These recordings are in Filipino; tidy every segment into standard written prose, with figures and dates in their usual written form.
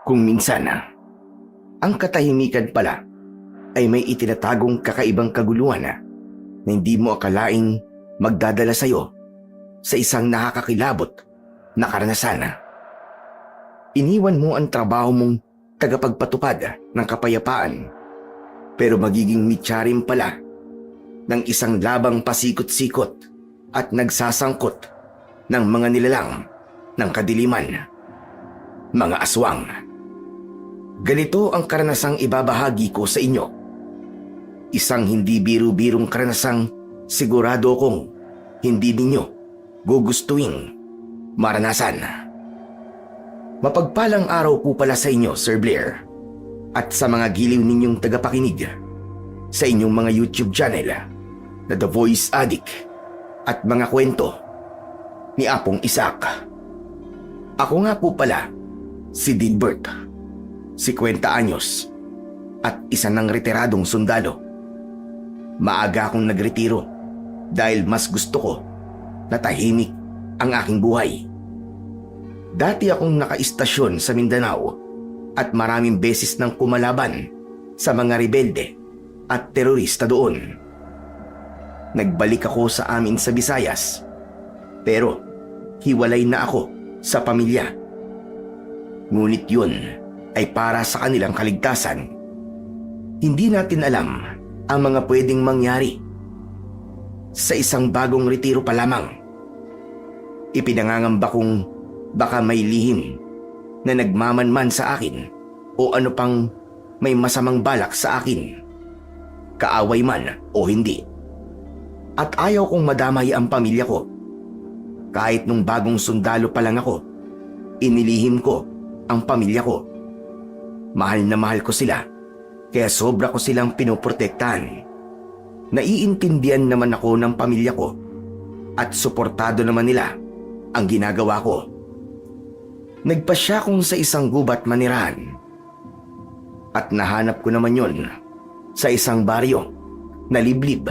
Kung minsan, ang katahimikan pala ay may itinatagong kakaibang kaguluhan na hindi mo akalaing magdadala sa'yo sa isang nakakakilabot na karanasan. Iniwan mo ang trabaho mong tagapagpatupad ng kapayapaan, pero magiging mitya rin pala ng isang labang pasikot-sikot at nagsasangkot ng mga nilalang ng kadiliman, mga aswang. Ganito ang karanasang ibabahagi ko sa inyo. Isang hindi biru-birong karanasang sigurado kong hindi ninyo gugustuhin maranasan. Mapagpalang araw po pala sa inyo, Sir Blair, at sa mga giliw ninyong tagapakinig sa inyong mga YouTube channel na The Voice Addict at mga kwento ni Apong Isaac. Ako nga po pala si Dilbert, 50 anyos at isa ng retiradong sundalo. Maaga akong nagretiro dahil mas gusto ko na tahimik ang aking buhay. Dati akong nakaistasyon sa Mindanao at maraming beses nang kumalaban sa mga rebelde at terorista doon. Nagbalik ako sa amin sa Visayas, pero hiwalay na ako sa pamilya. Ngunit yun ay para sa kanilang kaligtasan. Hindi natin alam ang mga pwedeng mangyari. Sa isang bagong retiro pa lamang, ipinangangamba kong baka may lihim na nagmamanman sa akin o ano pang may masamang balak sa akin, kaaway man o hindi. At ayaw kong madamay ang pamilya ko. Kahit nung bagong sundalo pa lang ako, inilihim ko ang pamilya ko. Mahal na mahal ko sila, kaya sobra ko silang pinoprotektahan. Naiintindihan naman ako ng pamilya ko at suportado naman nila ang ginagawa ko. Nagpasya kong sa isang gubat manirahan at nahanap ko naman yon sa isang baryo na liblib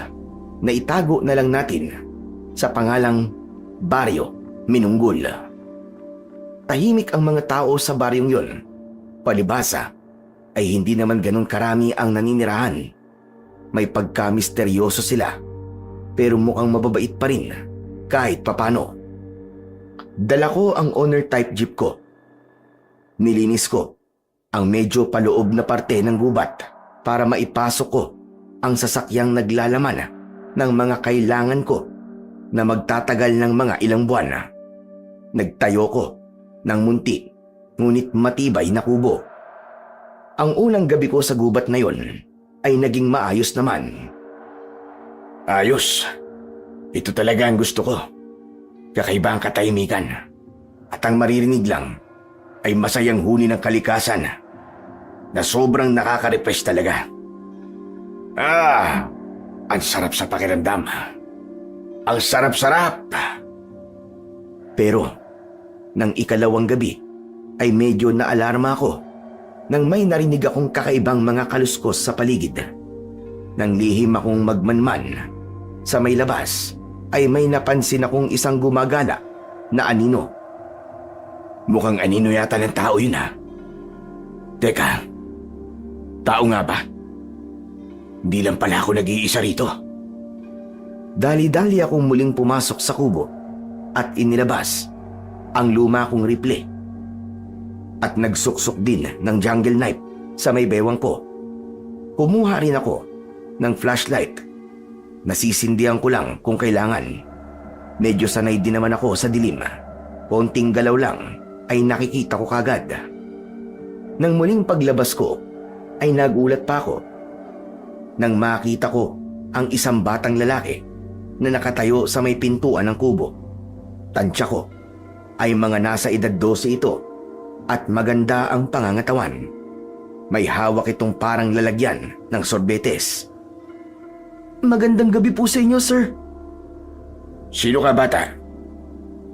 na itago na lang natin sa pangalang Baryo Minunggul. Tahimik ang mga tao sa baryong yon. Palibhasa ay hindi naman ganun karami ang naninirahan. May pagka-misteryoso sila, pero mukhang mababait pa rin kahit papano. Dala ko ang owner type jeep ko. Nilinis ko ang medyo paloob na parte ng gubat para maipasok ko ang sasakyang naglalaman ng mga kailangan ko na magtatagal ng mga ilang buwan. Nagtayo ko ng munti ngunit matibay na kubo. Ang unang gabi ko sa gubat na yon ay naging maayos naman. Ayos. Ito talaga ang gusto ko. Kakaiba ang katahimikan. At ang maririnig lang ay masayang huni ng kalikasan na sobrang nakaka-refresh talaga. Ang sarap sa pakiramdam. Ang sarap-sarap. Pero, nang ikalawang gabi, ay medyo naalarma ako nang may narinig akong kakaibang mga kaluskos sa paligid. Nang lihim akong magmanman sa may labas, ay may napansin akong isang gumagala na anino. Mukhang anino yata ng tao yun ha. Teka, tao nga ba? Di lang pala ako nag-iisa rito. Dali-dali akong muling pumasok sa kubo at inilabas ang luma kong rifle at nagsuksok din ng jungle knife sa may bewang ko. Kumuha rin ako ng flashlight. Nasisindihan ko lang kung kailangan. Medyo sanay din naman ako sa dilim. Konting galaw lang ay nakikita ko kagad. Nang muling paglabas ko ay nagulat pa ako nang makita ko ang isang batang lalaki na nakatayo sa may pintuan ng kubo. Tansya ko ay mga nasa edad 12 ito at maganda ang pangangatawan. May hawak itong parang lalagyan ng sorbetes. Magandang gabi po sa inyo, sir. Sino ka, bata?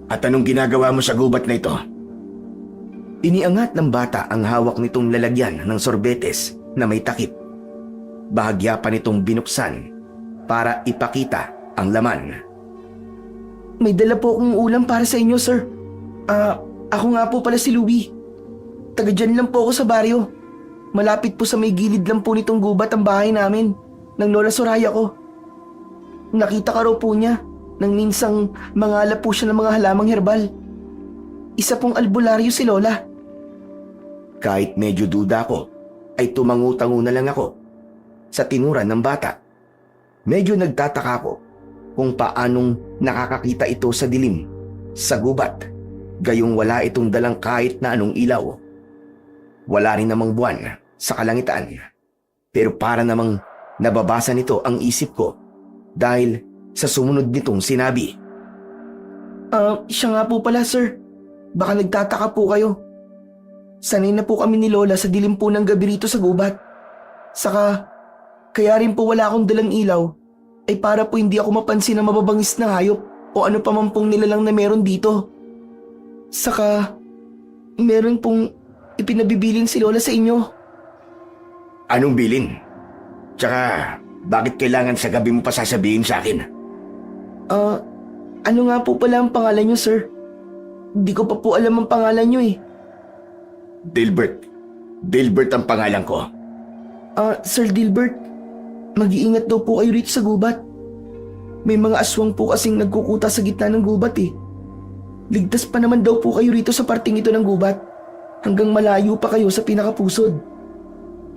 At anong ginagawa mo sa gubat na ito? Iniangat ng bata ang hawak nitong lalagyan ng sorbetes na may takip. Bahagya pa nitong binuksan para ipakita ang laman. May dala po akong ulam para sa inyo, sir. Ako nga po pala si Louie. taga dyan lang po ako sa baryo. Malapit po sa may gilid lang po nitong gubat ang bahay namin, ng Lola Soraya ko. Nakita ka raw po niya nang minsang mangalap po siya ng mga halamang herbal. Isa pong albularyo si Lola. Kahit medyo duda ko, ay tumangu-tango na lang ako sa tinuran ng bata. Medyo nagtataka ko kung paanong nakakakita ito sa dilim, sa gubat, gayong wala itong dalang kahit na anong ilaw. Wala rin namang buwan sa kalangitan, pero para namang nababasa nito ang isip ko dahil sa sumunod nitong sinabi. Siya nga po pala, sir. Baka nagtataka po kayo. Sanay na po kami ni Lola sa dilim po ng gabi rito sa gubat. Saka, kaya rin po wala akong dalang ilaw ay para po hindi ako mapansin na mababangis na hayop o ano pa man pong nilalang na meron dito. Saka, meron pong ipinabibilin si Lola sa inyo. Anong bilin? Tsaka, bakit kailangan sa gabi mo pa sasabihin sa akin? Ano nga po pala ang pangalan niyo, sir? Hindi ko pa po alam ang pangalan niyo eh. Dilbert. Dilbert ang pangalan ko. Sir Dilbert, mag-iingat daw po kayo rito sa gubat. May mga aswang po kasing nagkukuta sa gitna ng gubat eh. Ligtas pa naman daw po kayo rito sa parting ito ng gubat. Hanggang malayo pa kayo sa pinakapusod.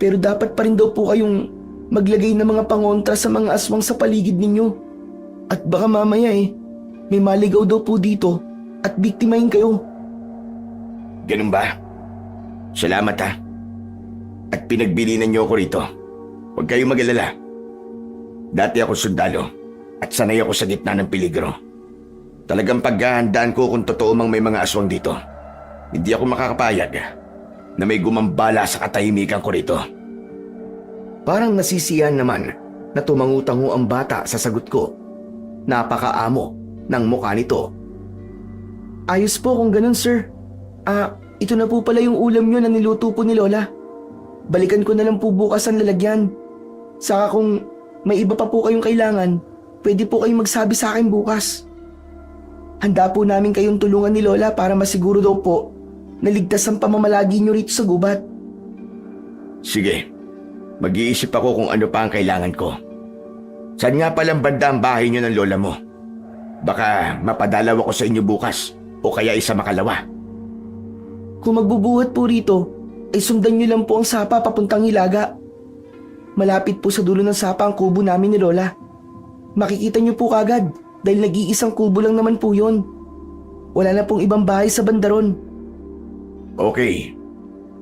Pero dapat pa rin daw po kayong maglagay ng mga pangontra sa mga aswang sa paligid ninyo. At baka mamaya may maligaw daw po dito at biktimahin kayo. Ganun ba? Salamat ha. At pinagbilinan niyo ako rito. Huwag kayong mag-alala. Dati ako sundalo at sanay ako sa gitna ng peligro. Talagang paghahandaan ko kung totoo mang may mga aswang dito. Hindi ako makakapayag na may gumambala sa katahimikan ko rito. Parang nasisiyan naman na tumangu-tango ang bata sa sagot ko. Napakaamo ng mukha nito. Ayos po kung ganun, sir. Ito na po pala yung ulam nyo na niluto po ni Lola. Balikan ko na lang po bukas ang lalagyan. Saka kung may iba pa po kayong kailangan, pwede po kayong magsabi sa akin bukas. Handa po namin kayong tulungan ni Lola para masiguro daw po na ligtas ang pamamalagi nyo rito sa gubat. Sige, mag-iisip ako kung ano pa ang kailangan ko. Saan nga palang banda ang bahay nyo ng lola mo? Baka mapadalaw ako sa inyo bukas o kaya isa makalawa. Kung magbubuhat po rito, ay sundan nyo lang po ang sapa papuntang Hilaga. Malapit po sa dulo ng sapa ang kubo namin ni Lola. Makikita nyo po kagad dahil nag-iisang kubo lang naman po yon. Wala na pong ibang bahay sa bandaron. Okay,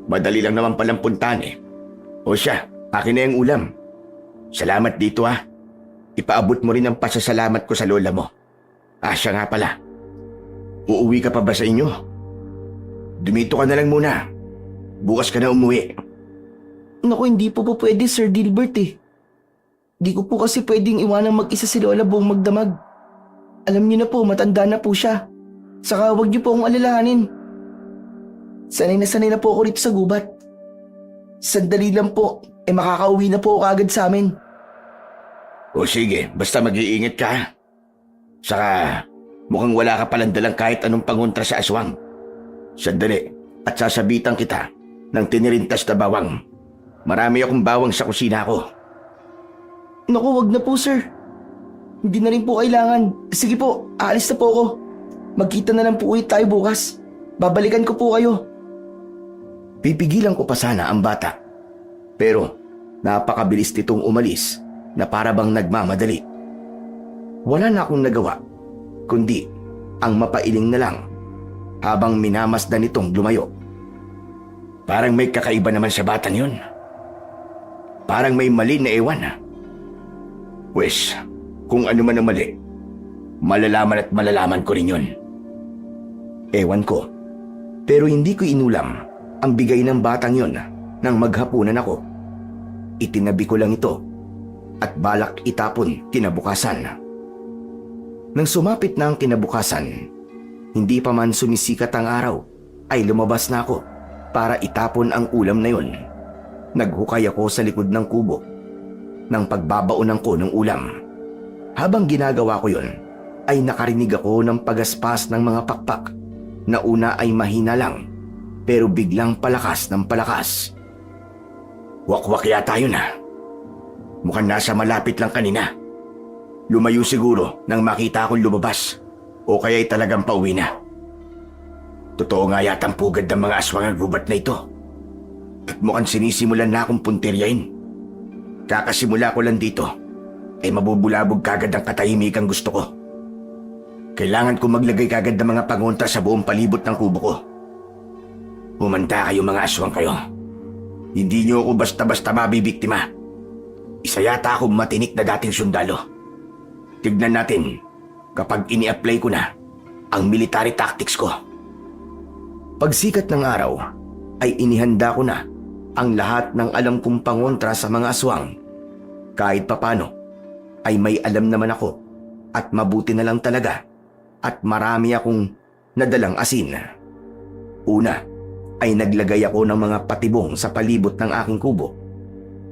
madali lang naman palang puntahan eh. O siya, akin na yung ulam. Salamat dito ha. Ipaabot mo rin ang pasasalamat ko sa lola mo. Siya nga pala. Uuwi ka pa ba sa inyo? Dumito ka na lang muna. Bukas ka na umuwi. Naku, hindi po pwede, Sir Dilbert eh. Di ko po kasi pwedeng iwanang mag-isa si Lola buong magdamag. Alam niyo na po, matanda na po siya. Saka huwag niyo po akong alalahanin. Sanay na po ako rito sa gubat. Sandali lang po, makakauwi na po ako agad sa amin. O sige, basta mag-iingat ka ha. Saka mukhang wala ka palang dalang kahit anong pangontra sa aswang. Sandali at sasabitan kita ng tinirintas na bawang. Marami akong bawang sa kusina ko. Naku, wag na po, sir. Hindi na rin po kailangan. Sige po, aalis na po ako. Magkita na lang po ulit tayo bukas. Babalikan ko po kayo. Pipigilan ko pa sana ang bata. Pero napakabilis nitong umalis na para bang nagmamadali. Wala na akong nagawa, kundi ang mapailing na lang habang minamasdan nitong lumayo. Parang may kakaiba naman sa batang yun. Parang may mali na ewan. Wes, kung ano man ang mali, malalaman at malalaman ko rin yun. Ewan ko, pero hindi ko inulam ang bigay ng batang yun nang maghapunan ako. Itinabi ko lang ito at balak itapon kinabukasan. Nang sumapit na ang kinabukasan, hindi pa man sumisikat ang araw, ay lumabas na ako para itapon ang ulam na yun. Naghukay ako sa likod ng kubo ng pagbabaunan ko ng ulam. Habang ginagawa ko yun, ay nakarinig ako ng pagaspas ng mga pakpak na una ay mahina lang, pero biglang palakas ng palakas. Wakwak yata yun ah. Mukhang nasa malapit lang kanina. Lumayo siguro nang makita akong lumabas o kaya'y talagang pauwi na. Totoo nga yatang pugad ng mga aswang ang gubat na ito. At mukhang sinisimulan na akong puntiryahin. Kakasimula ko lang dito ay mabubulabog kagad ang katahimikang gusto ko. Kailangan ko maglagay kagad ng mga pangontra sa buong palibot ng kubo ko. Humanda kayo mga aswang kayo. Hindi niyo ako basta-basta mabibiktima. Isa yata akong matinik na dating sundalo. Tignan natin kapag ini-apply ko na ang military tactics ko. Pagsikat ng araw ay inihanda ko na ang lahat ng alam kong pangontra sa mga aswang. Kahit papano ay may alam naman ako at mabuti na lang talaga at marami akong nadalang asin. Una ay naglagay ako ng mga patibong sa palibot ng aking kubo,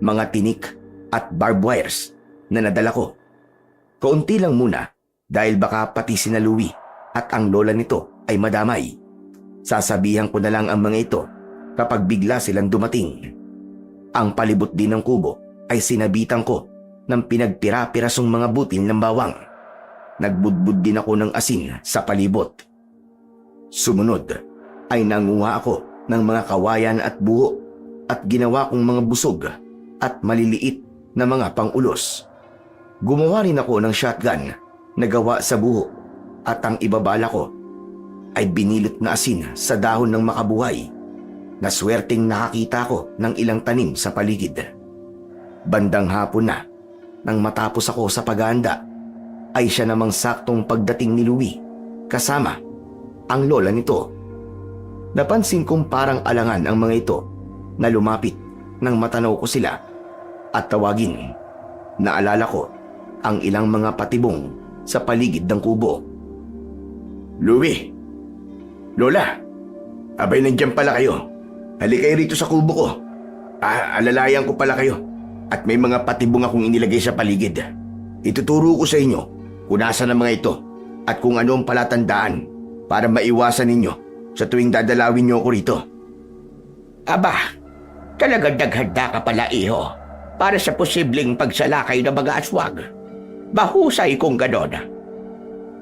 mga tinik at barbed wires na nadala ko. Kaunti lang muna dahil baka pati sina Louie at ang lola nito ay madamay. Sasabihan ko na lang ang mga ito kapag bigla silang dumating. Ang palibot din ng kubo ay sinabitan ko ng pinagpira-pirasong mga butil ng bawang. Nagbudbud din ako ng asin sa palibot. Sumunod ay nanguha ako ng mga kawayan at buho at ginawa kong mga busog at maliliit na mga pangulos. Gumawa rin ako ng shotgun na gawa sa buho at ang ibabala ko ay binilot na asin sa dahon ng makabuhay na swerteng nakakita ko ng ilang tanim sa paligid. Bandang hapon na, nang matapos ako sa paghahanda, ay siya namang saktong pagdating ni Louie kasama ang lola nito. Napansin kong parang alangan ang mga ito na lumapit nang matanaw ko sila at tawagin. Naalala ko ang ilang mga patibong sa paligid ng kubo. Louie! Lola! Abay nandiyan pala kayo. Halika kayo rito sa kubo ko. Alalayan ko pala kayo at may mga patibong akong inilagay sa paligid. Ituturo ko sa inyo kung nasaan ang mga ito at kung ano ang palatandaan para maiwasan ninyo sa tuwing dadalawin niyo ako rito. Aba, talagang naghanda ka pala iho para sa posibleng pagsalakay ng mga aswang. Mahusay kung ganon.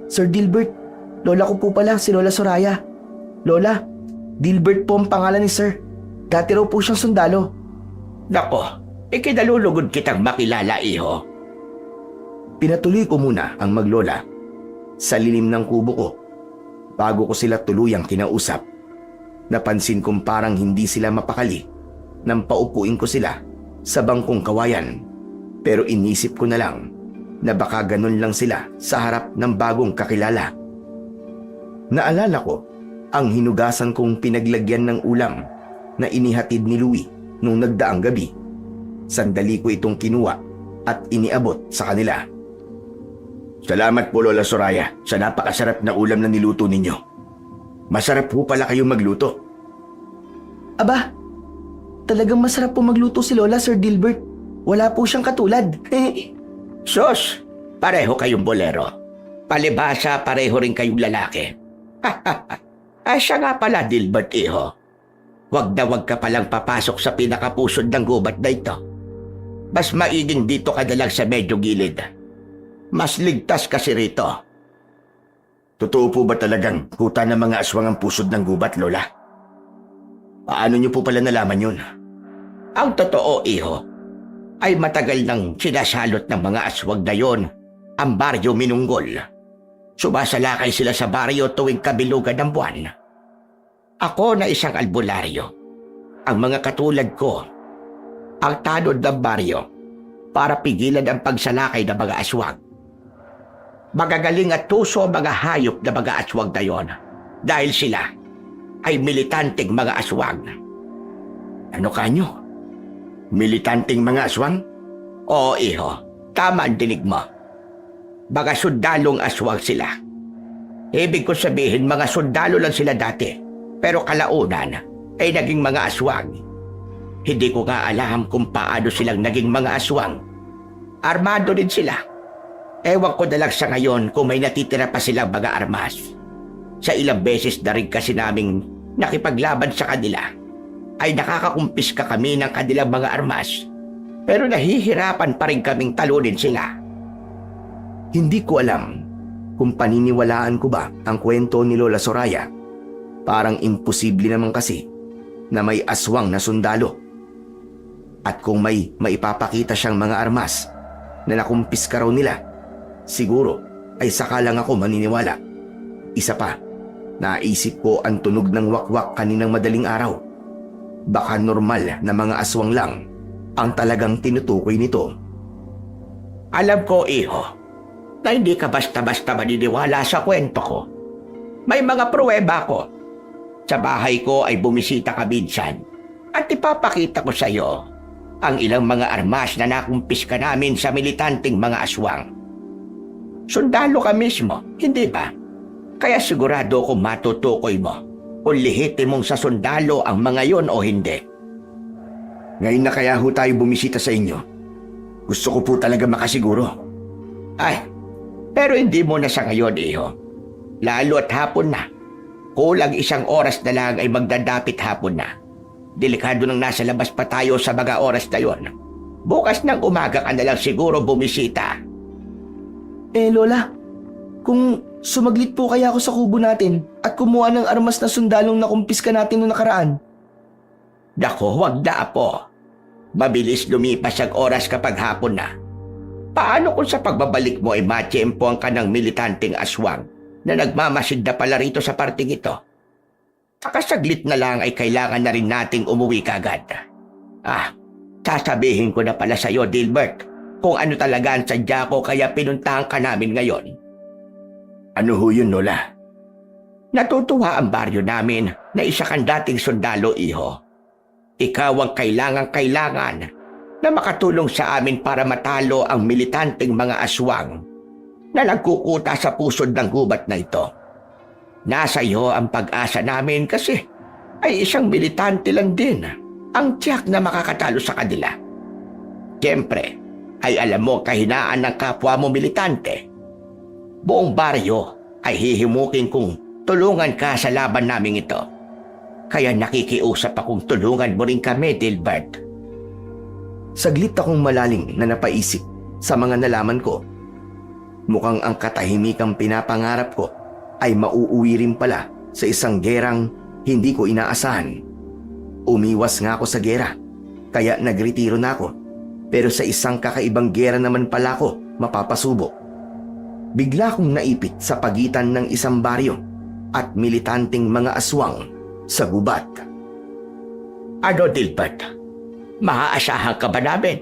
Sir Dilbert, lola ko po pala si Lola Soraya. Lola, Dilbert po ang pangalan ni Sir. Dati raw po siyang sundalo. Nako, ikinalulugod kitang makilala iho. Pinatuloy ko muna ang maglola sa lilim ng kubo ko. Bago ko sila tuluyang kinausap, napansin kong parang hindi sila mapakali nang paupuin ko sila sa bangkong kawayan. Pero inisip ko na lang na baka ganun lang sila sa harap ng bagong kakilala. Naalala ko ang hinugasan kong pinaglagyan ng ulam na inihatid ni Louie nung nagdaang gabi. Sandali ko itong kinuha at iniabot sa kanila. Salamat po Lola Soraya sa napakasarap na ulam na niluto ninyo. Masarap po pala kayong magluto. Aba, talagang masarap po magluto si Lola, Sir Dilbert. Wala po siyang katulad. Sos, pareho kayong bolero. Palibhasa pareho rin kayong lalaki. Ay siya nga pala Dilbert iho. Wag na wag ka palang papasok sa pinakapusod ng gubat na ito. Mas maiging dito ka na lang sa medyo gilid. Mas ligtas kasi rito. Totoo po ba talagang kuta ng mga aswang ang pusod ng gubat, Lola? Paano niyo po pala nalaman yun? Ang totoo, iho, ay matagal nang sinasalot ng mga aswang na yon ang Baryo Minunggol. Sumasalakay sila sa baryo tuwing kabilugan ng buwan. Ako na isang albularyo. Ang mga katulad ko, ang tanod ng baryo para pigilan ang pagsalakay ng mga aswang. Magagaling at tuso mga hayop na mga aswang na yon dahil sila ay militanteng mga aswang. Ano kanyo? Militanteng mga aswang? Oo, iho. Tama ang dinig mo. Mga sundalong aswang sila. Ibig ko sabihin mga sundalo lang sila dati, pero kalaunan ay naging mga aswang. Hindi ko nga alam kung paano silang naging mga aswang. Armado din sila. Ewan ko na lang sa ngayon kung may natitira pa silang mga armas. Sa ilang beses na rin kasi naming nakipaglaban sa kanila, ay nakakakumpiska kami ng kanilang mga armas. Pero nahihirapan pa rin kaming talunin sila. Hindi ko alam kung paniniwalaan ko ba ang kwento ni Lola Soraya. Parang imposible naman kasi na may aswang na sundalo. At kung may maipapakita siyang mga armas na nakumpiska raw nila, siguro ay saka lang ako maniniwala. Isa pa, naisip ko ang tunog ng wakwak kaninang madaling araw. Baka normal na mga aswang lang ang talagang tinutukoy nito. Alam ko, iho, na hindi ka basta-basta maniniwala sa kwento ko. May mga pruweba ko. Sa bahay ko ay bumisita ka minsan at ipapakita ko sa iyo ang ilang mga armas na nakumpiska namin sa militanteng mga aswang. Sundalo ka mismo, hindi ba? Kaya sigurado kung matutukoy mo kung lehitimong sa sundalo ang mga yon o hindi. Ngayon na kaya ho tayo bumisita sa inyo. Gusto ko po talaga makasiguro. Ay, pero hindi mo na sa ngayon, iho. Lalo at hapon na. Kulang 1 oras na lang ay magdadapit hapon na. Delikado nang nasa labas pa tayo sa mga oras na yon. Bukas ng umaga ka na lang siguro bumisita. Lola, kung sumaglit po kaya ako sa kubo natin at kumuha ng armas na sundalong nakumpiska natin noong nakaraan. Dako, wag na, apo. Mabilis lumipas ang oras kapag hapon na. Paano kung sa pagbabalik mo ay matiyempohan ka ng militanteng aswang na nagmamasid na pala rito sa parting ito? Sakasaglit na lang ay kailangan na rin nating umuwi kagad. Sasabihin ko na pala sa iyo, Dilbert, kung ano talaga ang sadya ko kaya pinuntahan ka namin ngayon. Ano ho yun, Lola? Natutuwa ang baryo namin na isa kang dating sundalo, iho. Ikaw ang kailangan na makatulong sa amin para matalo ang militanteng mga aswang na nagkukuta sa pusod ng gubat na ito. Nasa iyo ang pag-asa namin kasi ay isang militante lang din ang tiyak na makakatalo sa kanila. Siyempre, ay alam mo kahinaan ng kapwa mo militante. Buong baryo ay hihimukin kung tulungan ka sa laban naming ito. Kaya nakikiusap akong tulungan mo rin kami, Dilbert. Saglit akong malalim na napaisip sa mga nalaman ko. Mukhang ang katahimikang pinapangarap ko ay mauuwi rin pala sa isang gerang hindi ko inaasahan. Umiwas nga ako sa gera, kaya nagretiro na ako. Pero sa isang kakaibang gera naman pala ako mapapasubo. Bigla kong naipit sa pagitan ng isang baryo at militanteng mga aswang sa gubat. Ano, Dilbert? Maaasahan ka ba namin?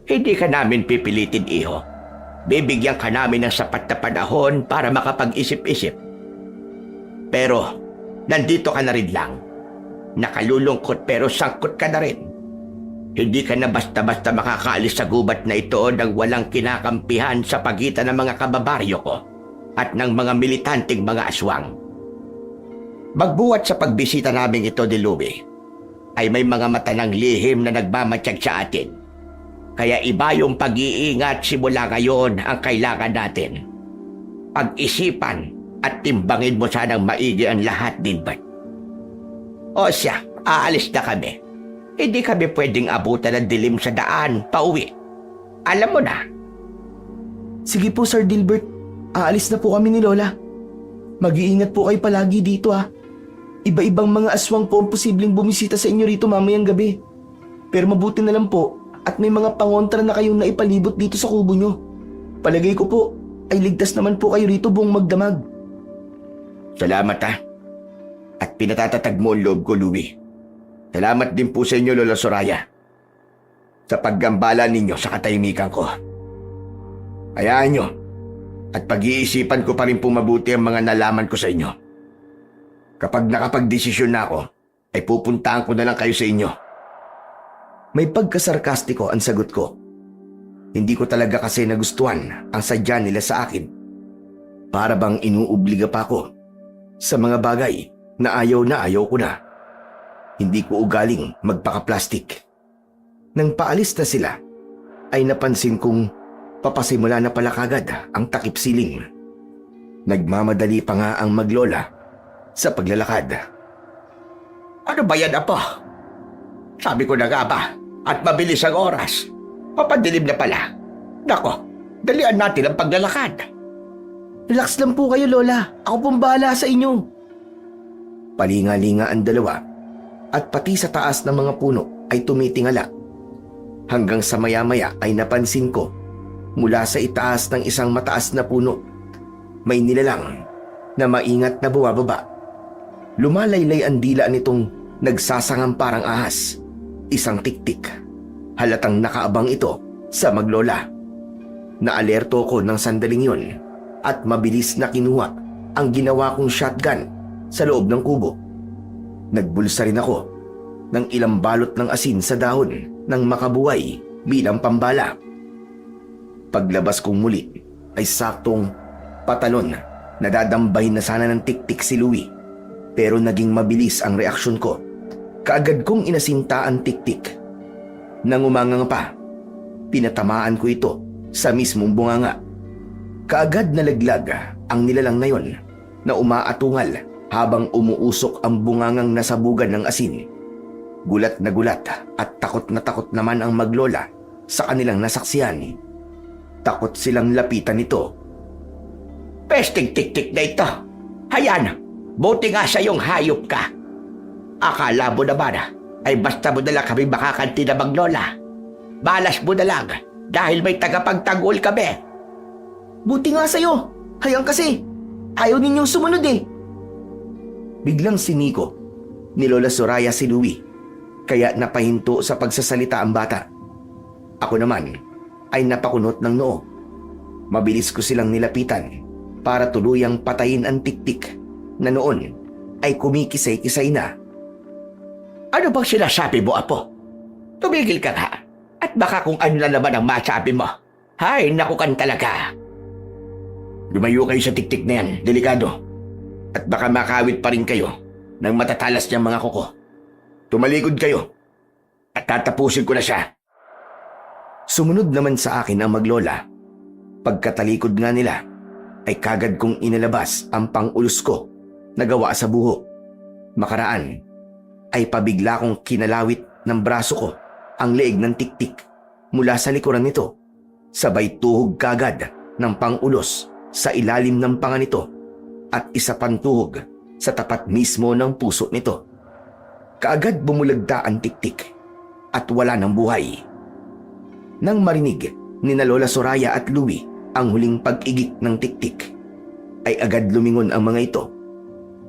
Hindi ka namin pipilitin, iho. Bibigyan ka namin ng sapat na panahon para makapag-isip-isip. Pero, nandito ka na rin lang. Nakalulungkot pero sangkot ka na rin. Hindi ka na basta-basta makakaalis sa gubat na ito nang walang kinakampihan sa pagitan ng mga kababaryo ko at ng mga militanteng mga aswang. Magbuwat sa pagbisita namin ito, Diluwi, ay may mga mata ng lihim na nagmamatsyag sa atin. Kaya iba yung pag-iingat simula ngayon ang kailangan natin. Pag-isipan at timbangin mo sanang maigi ang lahat, Dilbert. O siya, aalis na kami. Hindi kami pwedeng abutan ng dilim sa daan, pauwi. Alam mo na. Sige po, Sir Dilbert. Aalis na po kami ni Lola. Mag-iingat po kayo palagi dito, Iba-ibang mga aswang po ang posibleng bumisita sa inyo rito mamayang gabi. Pero mabuti na lang po at may mga pangontra na kayong naipalibot dito sa kubo nyo. Palagay ko po ay ligtas naman po kayo rito buong magdamag. Salamat, At pinatatatag mo ang loob ko, Louie. Salamat din po sa inyo, Lola Soraya, sa paggambala ninyo sa katahimikan ko. Hayaan nyo at pag-iisipan ko pa rin po mabuti ang mga nalaman ko sa inyo. Kapag nakapag-desisyon na ako, ay pupuntahan ko na lang kayo sa inyo. May pagkasarkastiko ang sagot ko. Hindi ko talaga kasi nagustuhan ang sadya nila sa akin. Para bang inuobliga pa ako sa mga bagay na ayaw ko na. Hindi ko ugaling magpaka-plastic. Nang paalis na sila, ay napansin kong papasimula na pala kagad ang takip siling. Nagmamadali pa nga ang maglola sa paglalakad. Ano ba yan, Apo? Sabi ko na nga ba, at mabilis ang oras. Papadilim na pala. Nako, dalian natin ang paglalakad. Relax lang po kayo, Lola. Ako pong bahala sa inyo. Palinga-linga ang dalawa at pati sa taas ng mga puno ay tumitingala. Hanggang sa maya-maya ay napansin ko mula sa itaas ng isang mataas na puno, may nilalang na maingat na bumababa. Lumalaylay ang dila nitong nagsasangang parang ahas. Isang tiktik. Halatang nakaabang ito sa maglola. Naalerto ko ng sandaling yun at mabilis na kinuha ang ginawa kong shotgun sa loob ng kubo. Nagbulsa rin ako ng ilang balot ng asin sa dahon ng makabuhay bilang pambala. Paglabas kong muli ay saktong patalon na dadambahin na sana ng tiktik si Louie, pero naging mabilis ang reaksyon ko. Kaagad kong inasinta ang tiktik. Nang umangang pa, pinatamaan ko ito sa mismong bunganga. Kaagad nalaglag ang nilalang na yon na umaatungal habang umuusok ang bungangang nasabugan ng asin. Gulat na gulat at takot na takot naman ang maglola sa kanilang nasaksihan. Takot silang lapitan nito. Pesting tik-tik na ito. Hayan, buti nga sa iyong hayop ka. Akala mo naman ay basta mo na lang kami makakanti na maglola. Balas mo na lang dahil may tagapagtanggol kami. Buti nga sa'yo. Hayang kasi. Ayaw ninyong sumunod eh. Biglang siniko ni Lola Soraya si Louie, kaya napahinto sa pagsasalita ang bata. Ako naman ay napakunot ng noo. Mabilis ko silang nilapitan para tuluyang patayin ang tiktik na noon ay kumikisay-kisay na. Ano bang sinasabi mo, Apo? Tumigil ka nga. At baka kung ano na naman ang masabi mo. Hay, nakukan talaga. Lumayo kayo sa tiktik na yan, delikado. At baka makawit pa rin kayo ng matatalas niyang mga kuko. Tumalikod kayo at tatapusin ko na siya. Sumunod naman sa akin ang maglola. Pagkatalikod nga nila, ay kagad kong inilabas ang pang-ulos ko na gawa sa buho. Makaraan, ay pabigla kong kinalawit ng braso ko ang leeg ng tiktik mula sa likuran nito. Sabay tuhog kagad ng pang-ulos sa ilalim ng panga nito at isa pang tuhog sa tapat mismo ng puso nito. Kaagad bumulagta ang tiktik at wala ng buhay. Nang marinig ni na Lola Soraya at Louie ang huling pag-igik ng tiktik, ay agad lumingon ang mga ito.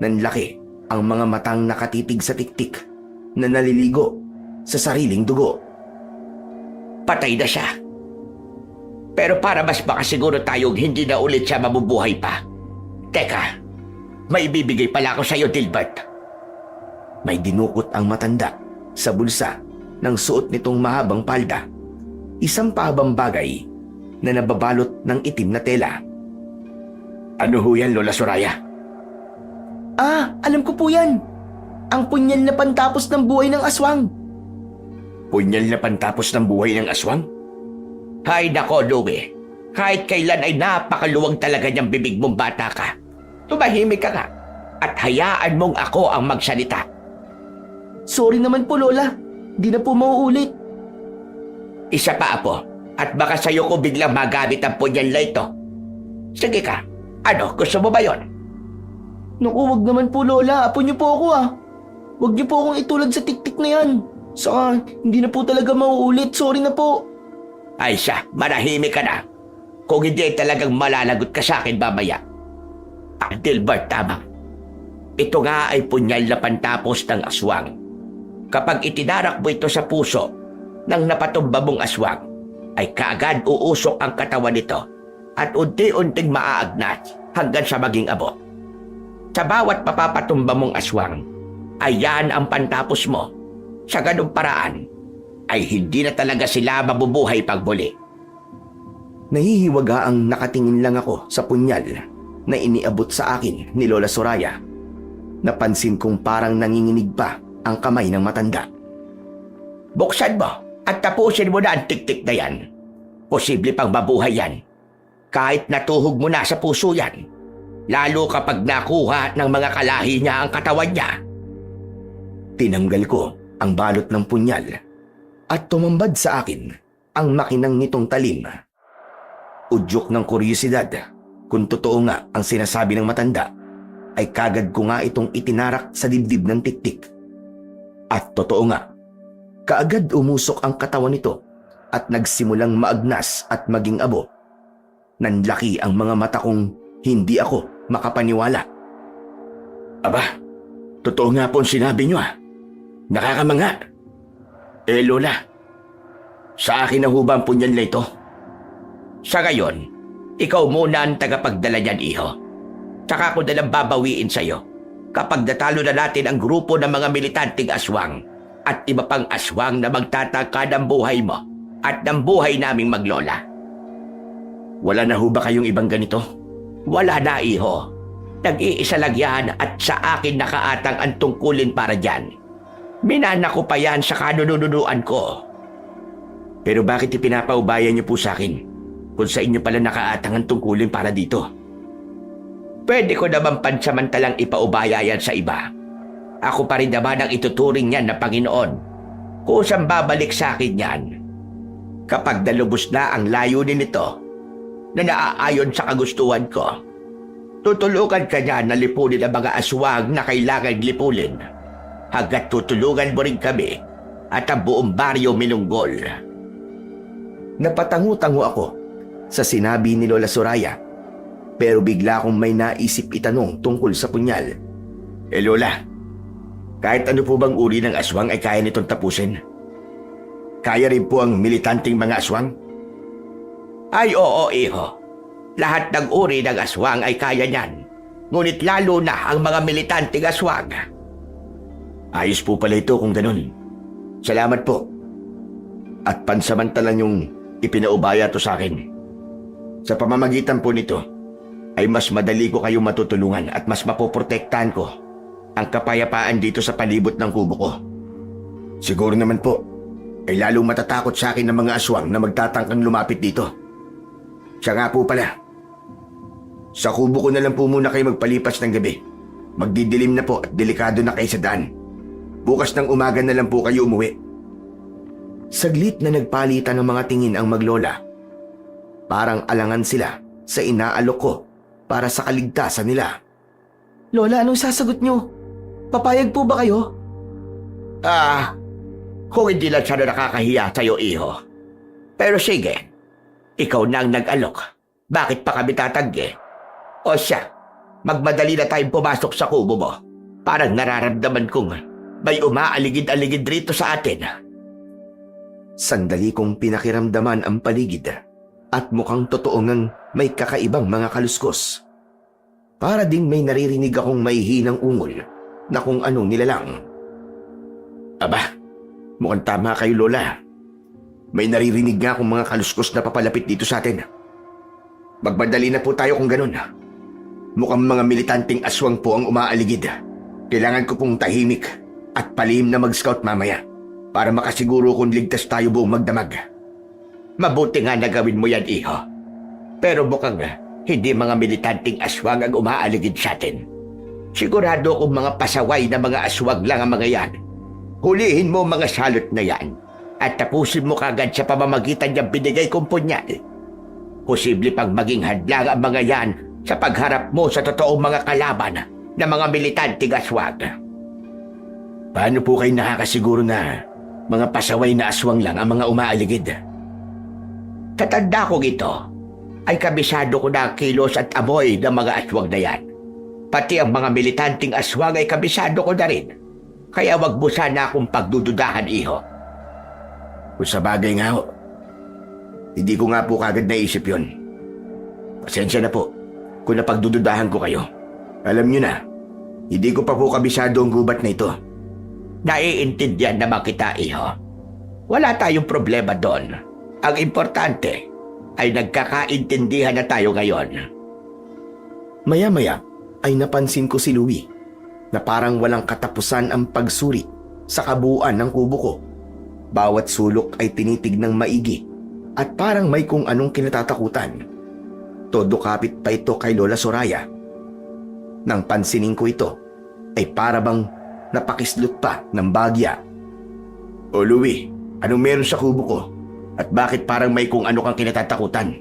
Nanlaki ang mga matang nakatitig sa tiktik na naliligo sa sariling dugo. Patay na siya. Pero para mas makasiguro tayong hindi na ulit siya mabubuhay pa. Teka, may ibibigay pala ako sa iyo, Dilbert. May dinukot ang matanda sa bulsa ng suot nitong mahabang palda. Isang pahabang bagay na nababalot ng itim na tela. Ano ho yan, Lola Soraya? Ah, alam ko po yan. Ang punyal na pantapos ng buhay ng aswang. Punyal na pantapos ng buhay ng aswang? Hay nako, Louie. Kahit kailan ay napakaluwag talaga niyang bibig mong bata ka. Tumahimik ka nga at hayaan mong ako ang magsalita. Sorry naman po, Lola. Di na po mauulit. Isa pa, Apo. At baka sa'yo ko biglang magamit ang punyal na ito. Sige ka. Ano, gusto mo ba yon? Naku, wag naman po, Lola. Apo niyo po ako ah. Wag niyo po akong itulad sa tiktik na yan. Saka, hindi na po talaga mauulit. Sorry na po. Ay siya, manahimik ka na. Kung hindi talagang malalagot ka sa akin mamaya. Dilbert, tama. Ito nga ay punyal na pantapos ng aswang. Kapag itinarak mo ito sa puso ng napatumba mong aswang, ay kaagad uusok ang katawan nito at unti-unting maaagnat hanggang sa maging abot. Sa bawat mapapatumba mong aswang, ay yan ang pantapos mo. Sa ganung paraan, ay hindi na talaga sila mabubuhay pagbuli. Nahihiwaga ang nakatingin lang ako sa punyal na iniabot sa akin ni Lola Soraya. Napansin kong parang nanginginig pa ang kamay ng matanda. Buksan mo at tapusin mo na ang tiktik na yan. Posible pang mabuhay yan. Kahit natuhog mo na sa puso yan. lalo kapag nakuha ng mga kalahi niya ang katawan niya. Tinanggal ko ang balot ng punyal at tumambad sa akin ang makinang nitong talim. Udyok ng kuryosidad kung totoo nga ang sinasabi ng matanda, ay kagad ko nga itong itinarak sa dibdib ng tiktik. At totoo nga, kaagad umusok ang katawan nito at nagsimulang maagnas at maging abo. Nanlaki ang mga mata kong hindi ako makapaniwala. Aba, totoo nga po ang sinabi niyo ah. Nakakamanga. Lola, sa akin na ho ba ang punyal na ito? Sa ngayon, ikaw muna ang tagapagdala niyan, iho. Tsaka ko nalang babawiin sa'yo kapag natalo na natin ang grupo ng mga militanteng aswang at iba pang aswang na magtataka ng buhay mo at ng buhay naming maglola. Wala na ho ba kayong ibang ganito? Wala na, iho. Nag-iisa lang yan at sa akin nakaatang ang tungkulin para dyan. Minana ko pa yan sa kanununuan ko. Pero bakit ipinapaubayan niyo po sa akin kung sa inyo pala nakaatang ang tungkulin para dito? Pwede ko naman pansamantalang ipaubaya yan sa iba. Ako pa rin naman ang ituturing niyan na Panginoon. Kusang babalik sa akin yan. Kapag nalubos na ang layunin nito na naaayon sa kagustuhan ko, tutulungan ka niya na lipunin ang mga aswang na kailangan lipulin. Hanggat tutulungan mo rin kami at ang buong baryo minunggol. Napatango-tango ako sa sinabi ni Lola Soraya, pero bigla akong may naisip itanong tungkol sa punyal. Lola, kahit ano po bang uri ng aswang ay kaya nitong tapusin? Kaya rin po ang militanteng mga aswang? Ay oo, iho. Lahat ng uri ng aswang ay kaya niyan. Ngunit lalo na ang mga militanteng aswang. Ayos po pala ito kung ganun. Salamat po. At pansamantala niyong ipinaubaya to sa akin. Sa pamamagitan po nito, ay mas madali ko kayong matutulungan at mas mapoprotektahan ko ang kapayapaan dito sa palibot ng kubo ko. Siguro naman po, ay lalong matatakot sa akin ng mga aswang na magtatangkang lumapit dito. Siya nga po pala. Sa kubo ko na lang po muna kayo magpalipas ng gabi. Magdidilim na po at delikado na kayo sa daan. Bukas ng umaga na lang po kayo umuwi. Saglit na nagpalitan ng mga tingin ang maglola. Parang alangan sila sa inaalok ko para sa kaligtasan nila. Lola, anong sasagot niyo? Papayag po ba kayo? Kung hindi lang siya na nakakahiya sa'yo, iho. Pero sige, ikaw na ang nag-alok. Bakit pa kami tatanggi? O siya, magmadali na tayong pumasok sa kubo mo. Parang nararamdaman kong may umaaligid-aligid rito sa atin. Sandali kong pinakiramdaman ang paligid at mukhang totoo ngang may kakaibang mga kaluskos. Para ding may naririnig akong maihinang ungol na kung anong nilalang. Aba, mukhang tama kayo, Lola. May naririnig nga akong mga kaluskos na papalapit dito sa atin. Magmadali na po tayo kung ganun. Mukhang mga militanteng aswang po ang umaaligid. Kailangan ko pong tahimik at palihim na mag-scout mamaya para makasiguro kung ligtas tayo buong magdamag. Mabuti nga na gawin mo yan, iho. Pero mukhang hindi mga militanteng aswang ang umaaligid sa atin. Sigurado kung mga pasaway na mga aswang lang ang mga yan. Hulihin mo mga salot na yan at tapusin mo kagad sa pamamagitan niyang binigay kong punyal. Posible pang maging hadlang ang mga yan sa pagharap mo sa totoong mga kalaban na mga militanteng aswang. Paano po kayo nakakasiguro na mga pasaway na aswang lang ang mga umaaligid? Tatanda kong ito ay kabisado ko na ang kilos at amoy ng mga aswang na yan. Pati ang mga militanteng aswang ay kabisado ko na rin. Kaya wag mo sana akong pagdududahan, iho. Kung sa bagay nga ho, hindi ko nga po kagad naisip yun. Pasensya na po kung napagdududahan ko kayo. Alam nyo na, hindi ko pa po kabisado ang gubat na ito. Naiintindihan naman kita, iho. Wala tayong problema doon. Ang importante ay nagkakaintindihan na tayo ngayon. Maya-maya ay napansin ko si Louie na parang walang katapusan ang pagsuri sa kabuuan ng kubo ko. Bawat sulok ay tinitig ng maigi at parang may kung anong kinatatakutan. Todo kapit pa ito kay Lola Soraya Nang pansinin ko ito, ay para bang napakislot pa ng bagya. O Louie, anong meron sa kubo ko? At bakit parang may kung ano kang kinatatakutan?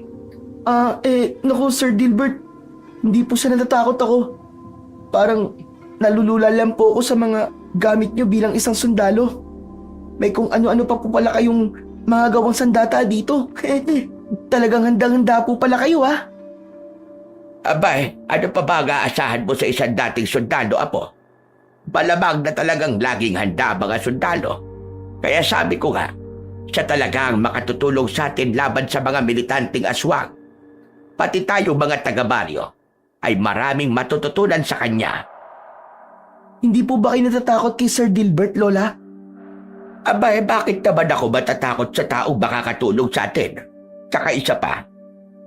Naku Sir Dilbert, hindi po sa natatakot ako. Parang nalulula lang po ako sa mga gamit nyo bilang isang sundalo. May kung ano-ano pa po pala kayong mga gawang sandata dito. Talagang handang-handa po pala kayo ah. Abay, ano pa ba aasahan mo sa isang dating sundalo, Apo? Malamang na talagang laging handa mga sundalo. Kaya sabi ko nga, siya talagang makatutulong sa atin laban sa mga militanteng aswang. Pati tayo mga taga-baryo ay maraming matututunan sa kanya. Hindi po ba kayo natatakot kay Sir Dilbert, Lola? Abay, bakit naman ako matatakot sa taong makakatulong sa atin? Tsaka isa pa,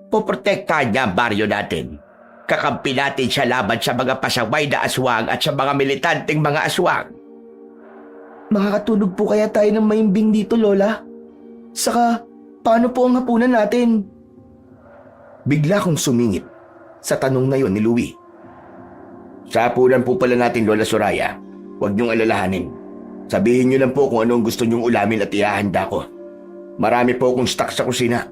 poprotektahan niya ang baryo natin. Kakampi natin siya laban sa mga pasaway na aswang at sa mga militanteng mga aswang. Makakatulog po kaya tayo ng maimbing dito, Lola? Saka, paano po ang hapunan natin? Bigla kong sumingit sa tanong na yon ni Louie. Sa hapunan po pala natin, Lola Soraya. Huwag niyong alalahanin. Sabihin niyo lang po kung ano ang gusto niyong ulamin at ihahanda ko. Marami po akong stock sa kusina.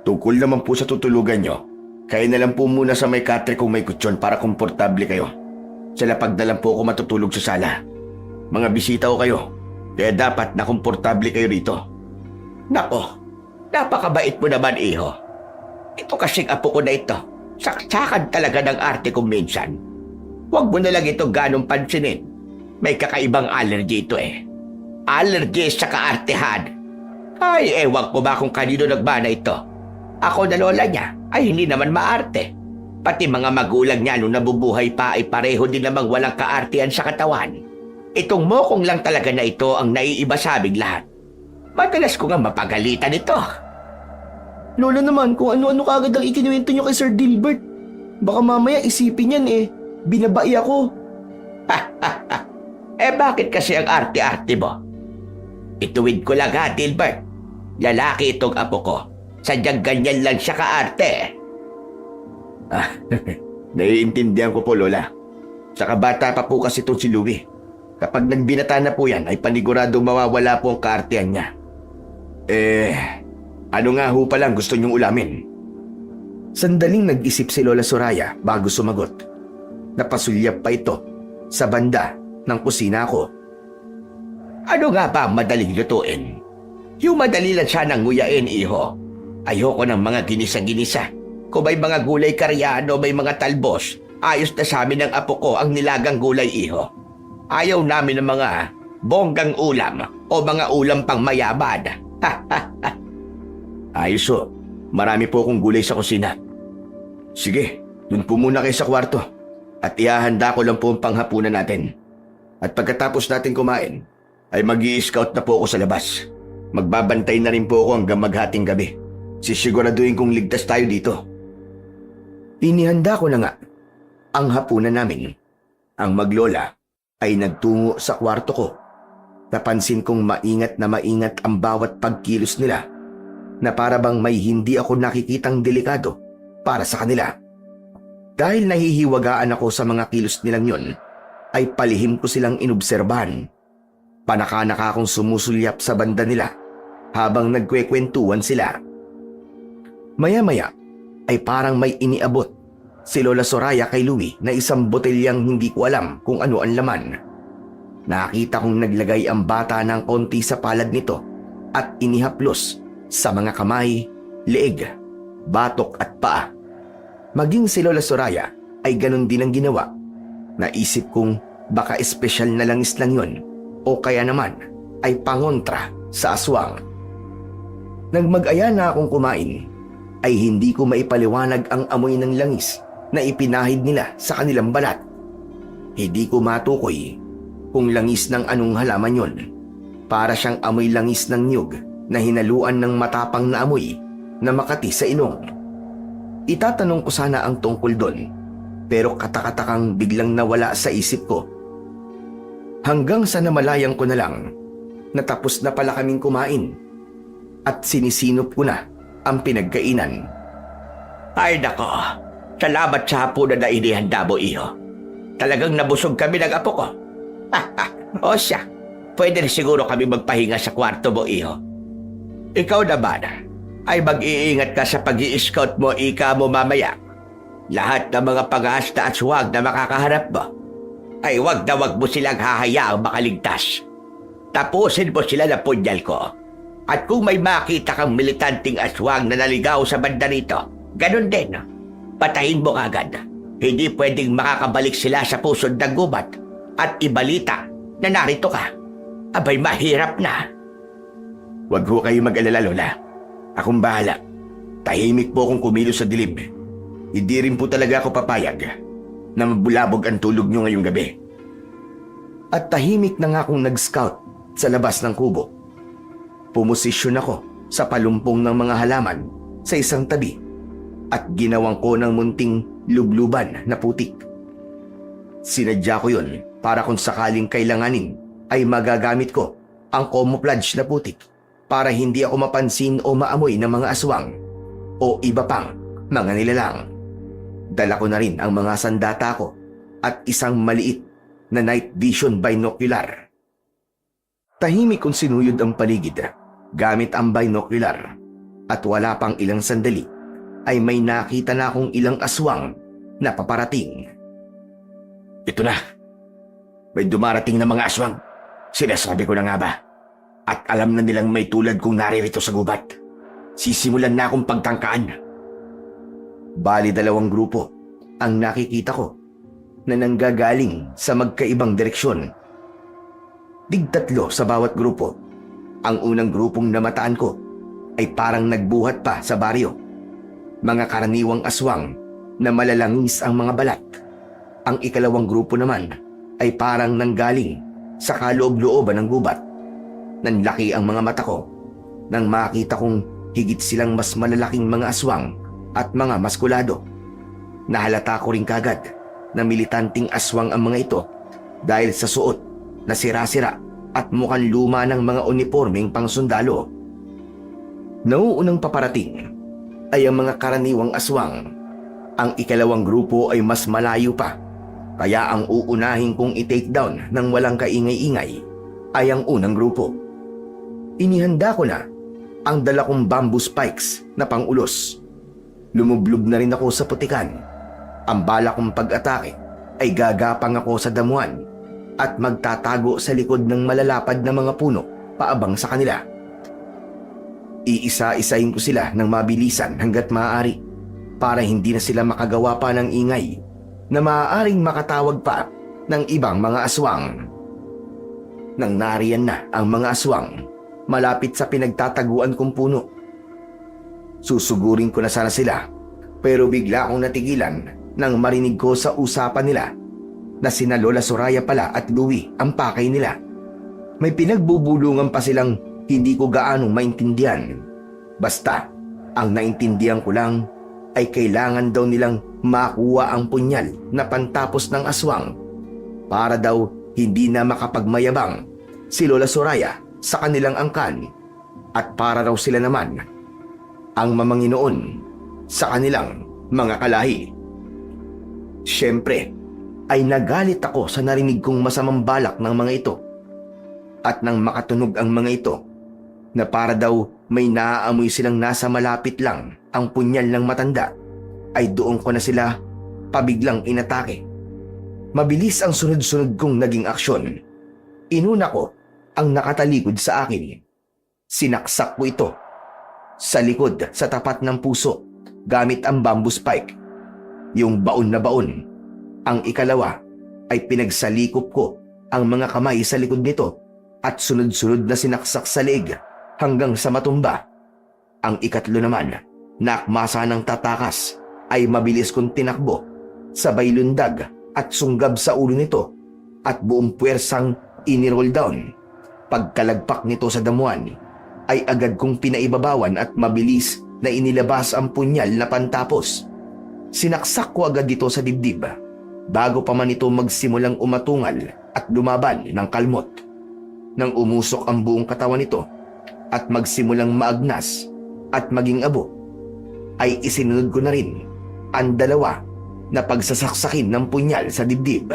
Tungkol naman po sa tutulugan niyo, kaya na lang po muna sa may katre kung may kutsyon para komportable kayo. Sa lapag na lang po ako matutulog sa sala. Mga bisita ko kayo, kaya dapat na komportable kayo rito. Nako, napakabait mo naman, iho. Ito kasing apo ko na ito. Saksakan talaga ng arte ko minsan. Huwag mo na lang ito ganong pansinin. May kakaibang allergy ito eh. Allergy sa kaartehan. Ay, ewan ko ba kung kanino nagmana ito. Ako na lola niya ay hindi naman maarte. Pati mga magulang niya nung nabubuhay pa ay pareho din namang walang kaartehan sa katawan. Itong mokong lang talaga na ito ang naiiba sa aming lahat. Madalas ko nga mapagalitan ito. Lola naman, kung ano-ano kagad ang ikinuwento nyo kay Sir Dilbert. Baka mamaya isipin yan binabai ako. Bakit kasi ang arte-arte mo? Ituwid ko lang ha, Dilbert. Lalaki itong apo ko. Sadyang ganyan lang siya kaarte. Naiintindihan ko po, Lola. Saka bata pa po kasi itong si Louie. Kapag nagbinata na po yan, ay paniguradong mawawala po ang kaartehan niya. Ano nga ho palang gusto niyong ulamin? Sandaling nag-isip si Lola Soraya bago sumagot. Napasulyap pa ito sa banda ng kusina ko. Ano nga ba ang madaling lutuin? Yung madali lang siya nang nguyain, iho. Ayoko ng mga ginisa-ginisa. Kung may mga gulay karyano, may mga talbos, ayos na sa amin ng apo ko ang nilagang gulay, iho. Ayaw namin ng mga bonggang ulam o mga ulam pang mayaman. Ayos ho. Marami po akong gulay sa kusina. Sige, dun po muna kayo sa kwarto. At ihahanda ko lang po ang panghapunan natin. At pagkatapos natin kumain, ay mag-i-scout na po ako sa labas. Magbabantay na rin po ako hanggang maghating gabi. Sisiguraduhin kong ligtas tayo dito. Inihanda ko na nga ang hapunan namin. Ang maglola ay nagtungo sa kwarto ko. Napansin kong maingat na maingat ang bawat pagkilos nila na para bang may hindi ako nakikitang delikado para sa kanila. Dahil nahihiwagaan ako sa mga kilos nilang yon, ay palihim ko silang inobserbahan. Panaka-naka akong sumusulyap sa banda nila habang nagkwekwentuhan sila. Maya-maya ay parang may iniabot si Lola Soraya kay Louie na isang botelyang hindi ko alam kung ano ang laman. Nakita kong naglagay ang bata ng konti sa palad nito at inihaplos sa mga kamay, leeg, batok at paa. Maging si Lola Soraya ay ganun din ang ginawa. Naisip kong baka espesyal na langis lang yun o kaya naman ay pangontra sa aswang. Nang mag-aya na akong kumain, ay hindi ko maipaliwanag ang amoy ng langis na ipinahid nila sa kanilang balat. Hindi ko matukoy kung langis ng anong halaman yon. Para siyang amoy langis ng niyog na hinaluan ng matapang na amoy na makati sa ilong. Itatanong ko sana ang tungkol doon, pero katakatakang biglang nawala sa isip ko. Hanggang sa namalayan ko na lang, natapos na pala kaming kumain at sinisinop ko na ang pinagkainan. Ay nako, salamat sa hapunan na inihanda mo, iho. Talagang nabusog kami ng apo ko. O siya, pwede na siguro kami magpahinga sa kwarto mo, iho. Ikaw naman, ay mag-iingat ka sa pag-i-scout mo, ika mo mamaya. Lahat ng mga pag-aasta at swag na makakaharap mo, ay wag na wag mo silang hahayaang makaligtas. Tapusin mo sila na punyal ko. At kung may makita kang militanting aswang na naligaw sa banda rito, ganun din. Patayin mo agad. Hindi pwedeng makakabalik sila sa pusod ng gubat at ibalita na narito ka. Abay, mahirap na. Huwag ho kayo mag-alala, Lola. Akong bahala. Tahimik po akong kumilos sa dilim. Hindi rin po talaga ako papayag na mabulabog ang tulog nyo ngayong gabi. At tahimik na nga akong nag-scout sa labas ng kubo. Pumosisyon ako sa palumpong ng mga halaman sa isang tabi at ginawang ko ng munting lubluban na putik. Sinadya ko yun para kung sakaling kailanganin ay magagamit ko ang camouflage na putik para hindi ako mapansin o maamoy ng mga aswang o iba pang mga nilalang. Dala ko na rin ang mga sandata ko at isang maliit na night vision binocular. Tahimik kong sinuyod ang paligid gamit ang binocular at wala pang ilang sandali ay may nakita na akong ilang aswang na paparating. Ito na. May dumarating na mga aswang. Sinasabi ko na nga ba? At alam na nilang may tulad kong naririto sa gubat. Sisimulan na akong pagtangkaan. Bali 2 grupo ang nakikita ko na nanggagaling sa magkaibang direksyon. 3 sa bawat grupo. Ang unang grupong namataan ko ay parang nagbuhat pa sa baryo. Mga karaniwang aswang na malalangis ang mga balat. Ang ikalawang grupo naman ay parang nanggaling sa kaloob-looban ng gubat. Nanlaki ang mga mata ko nang makita kong higit silang mas malalaking mga aswang at mga maskulado. Nahalata ko rin kagad na militanting aswang ang mga ito dahil sa suot na sira-sira at mukhang luma ng mga uniformeng pangsundalo. Nauunang paparating ay ang mga karaniwang aswang. Ang ikalawang grupo ay mas malayo pa, kaya ang uunahin kong i-take down ng walang kaingay-ingay ay ang unang grupo. Inihanda ko na ang dala kong bamboo spikes na pangulos. Lumublob na rin ako sa putikan. Ang bala kong pag-atake ay gagapang ako sa damuhan at magtatago sa likod ng malalapad na mga puno paabang sa kanila. Iisa-isahin ko sila ng mabilisan hanggat maaari para hindi na sila makagawa pa ng ingay na maaaring makatawag pa ng ibang mga aswang. Nang nariyan na ang mga aswang malapit sa pinagtataguan kong puno, susugurin ko na sana sila pero bigla akong natigilan nang marinig ko sa usapan nila na sina Lola Soraya pala at Louie ang pakay nila. May pinagbubulungan pa silang hindi ko gaanong maintindihan. Basta, ang naintindihan ko lang ay kailangan daw nilang makuha ang punyal na pantapos ng aswang para daw hindi na makapagmayabang si Lola Soraya sa kanilang angkan at para raw sila naman ang mamanginoon sa kanilang mga kalahi. Siyempre, ay nagalit ako sa narinig kong masamang balak ng mga ito. At nang makatunog ang mga ito, na para daw may naaamoy silang nasa malapit lang ang punyal ng matanda, ay doon ko na sila pabiglang inatake. Mabilis ang sunod-sunod kong naging aksyon. Inuna ko ang nakatalikod sa akin. Sinaksak ko ito sa likod sa tapat ng puso gamit ang bamboo spike. Yung baon na baon. Ang ikalawa ay pinagsalikop ko ang mga kamay sa likod nito at sunod-sunod na sinaksak sa leeg hanggang sa matumba. Ang ikatlo naman, nakmasa ng tatakas, ay mabilis kong tinakbo, sabay lundag at sunggab sa ulo nito at buong puwersang iniroll down. Pagkalagpak nito sa damuhan, ay agad kong pinaibabawan at mabilis na inilabas ang punyal na pantapos. Sinaksak ko agad dito sa dibdib bago pa man ito magsimulang umatungal at lumaban ng kalmot. Nang umusok ang buong katawan nito at magsimulang maagnas at maging abo, ay isinunod ko na rin ang 2 na pagsasaksakin ng punyal sa dibdib.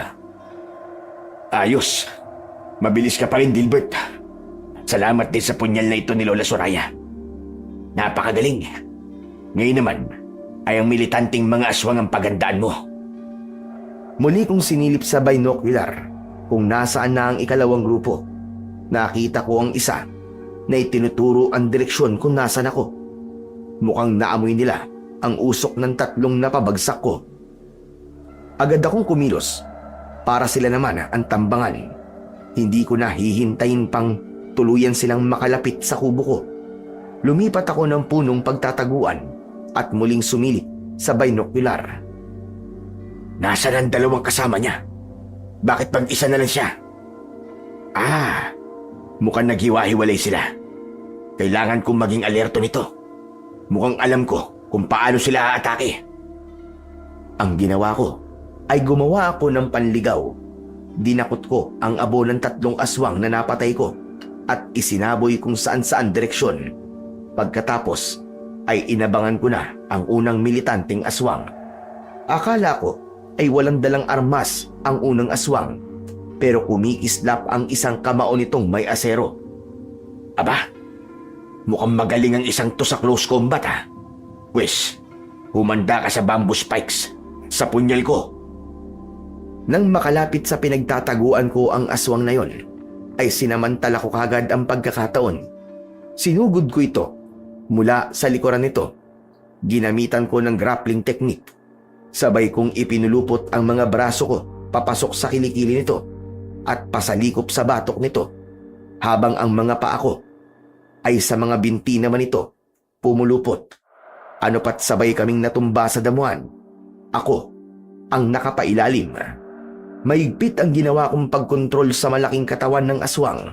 Ayos. Mabilis ka pa rin, Dilbert. Salamat din sa punyal na ito ni Lola Soraya. Napakagaling. Ngayon naman ay ang militanteng mga aswang ang pagandaan mo. Muli kong sinilip sa binocular kung nasaan na ang ikalawang grupo. Nakita ko ang isa na itinuturo ang direksyon kung nasaan ako. Mukhang naamoy nila ang usok ng tatlong napabagsak ko. Agad akong kumilos para sila naman ang tambangan. Hindi ko na hihintayin pang tuluyan silang makalapit sa kubo ko. Lumipat ako ng punong pagtataguan at muling sumilip sa binocular. Nasaan ang dalawang kasama niya? Bakit mag-isa na lang siya? Mukhang naghiwa-hiwalay sila. Kailangan kong maging alerto nito. Mukhang alam ko kung paano sila aatake. Ang ginawa ko ay gumawa ako ng panligaw. Dinakot ko ang abo ng tatlong aswang na napatay ko at isinaboy kung saan-saan direksyon. Pagkatapos ay inabangan ko na ang unang militanteng aswang. Akala ko ay walang dalang armas ang unang aswang, pero kumikislap ang isang kamao nitong may asero. Aba, mukhang magaling ang isang to sa close combat ha. Pwes, humanda ka sa bamboo spikes sa punyal ko. Nang makalapit sa pinagtataguan ko ang aswang na yon, ay sinamantala ko kagad ang pagkakataon. Sinugod ko ito mula sa likuran nito. Ginamitan ko ng grappling technique. Sabay kong ipinulupot ang mga braso ko papasok sa kilikili nito at pasalikop sa batok nito, habang ang mga paa ko ay sa mga binti naman ito pumulupot. Ano pat sabay kaming natumba sa damuhan. Ako ang nakapailalim. Mahigpit ang ginawa kong pagkontrol sa malaking katawan ng aswang,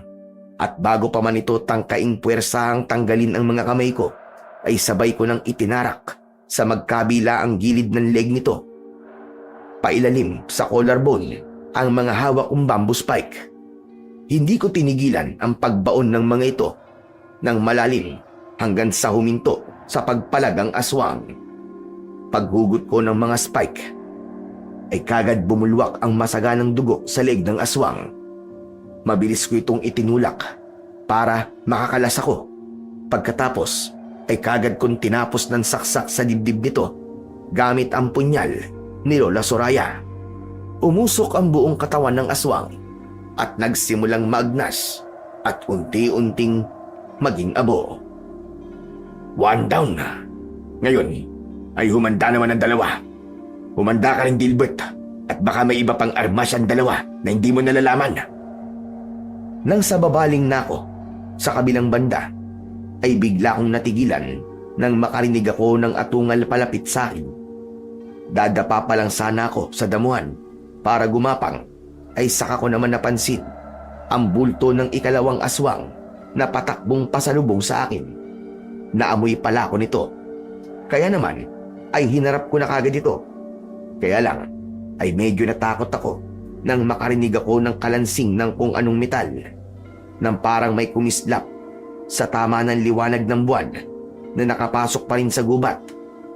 at bago pa man ito tangkaing puwersahang tanggalin ang mga kamay ko, ay sabay ko nang itinarak sa magkabila ang gilid ng leg nito. Pailalim sa collarbone ang mga hawak kong bamboo spike. Hindi ko tinigilan ang pagbaon ng mga ito ng malalim hanggang sa huminto sa pagpalag ang aswang. Paghugot ko ng mga spike ay kagad bumulwak ang masaganang dugo sa leg ng aswang. Mabilis ko itong itinulak para makakalas ako. Pagkatapos ay kagad kong tinapos ng saksak sa dibdib nito gamit ang punyal ni Lola Soraya. Umusok ang buong katawan ng aswang at nagsimulang maagnas at unti-unting maging abo. One down. Ngayon ay humanda naman ang dalawa. Humanda ka rin, Dilbert, at baka may iba pang armas ang dalawa na hindi mo nalalaman. Nang sa babaling na ako sa kabilang banda, ay bigla kong natigilan nang makarinig ako ng atungal palapit sa akin. Dadapa pa lang sana ako sa damuhan para gumapang, ay saka ko naman napansin ang bulto ng ikalawang aswang na patakbong pasalubong sa akin. Naamoy pala ako nito. Kaya naman ay hinarap ko na kagad ito. Kaya lang ay medyo natakot ako nang makarinig ako ng kalansing ng kung anong metal, nang parang may kumislap sa tama ng liwanag ng buwan na nakapasok pa rin sa gubat.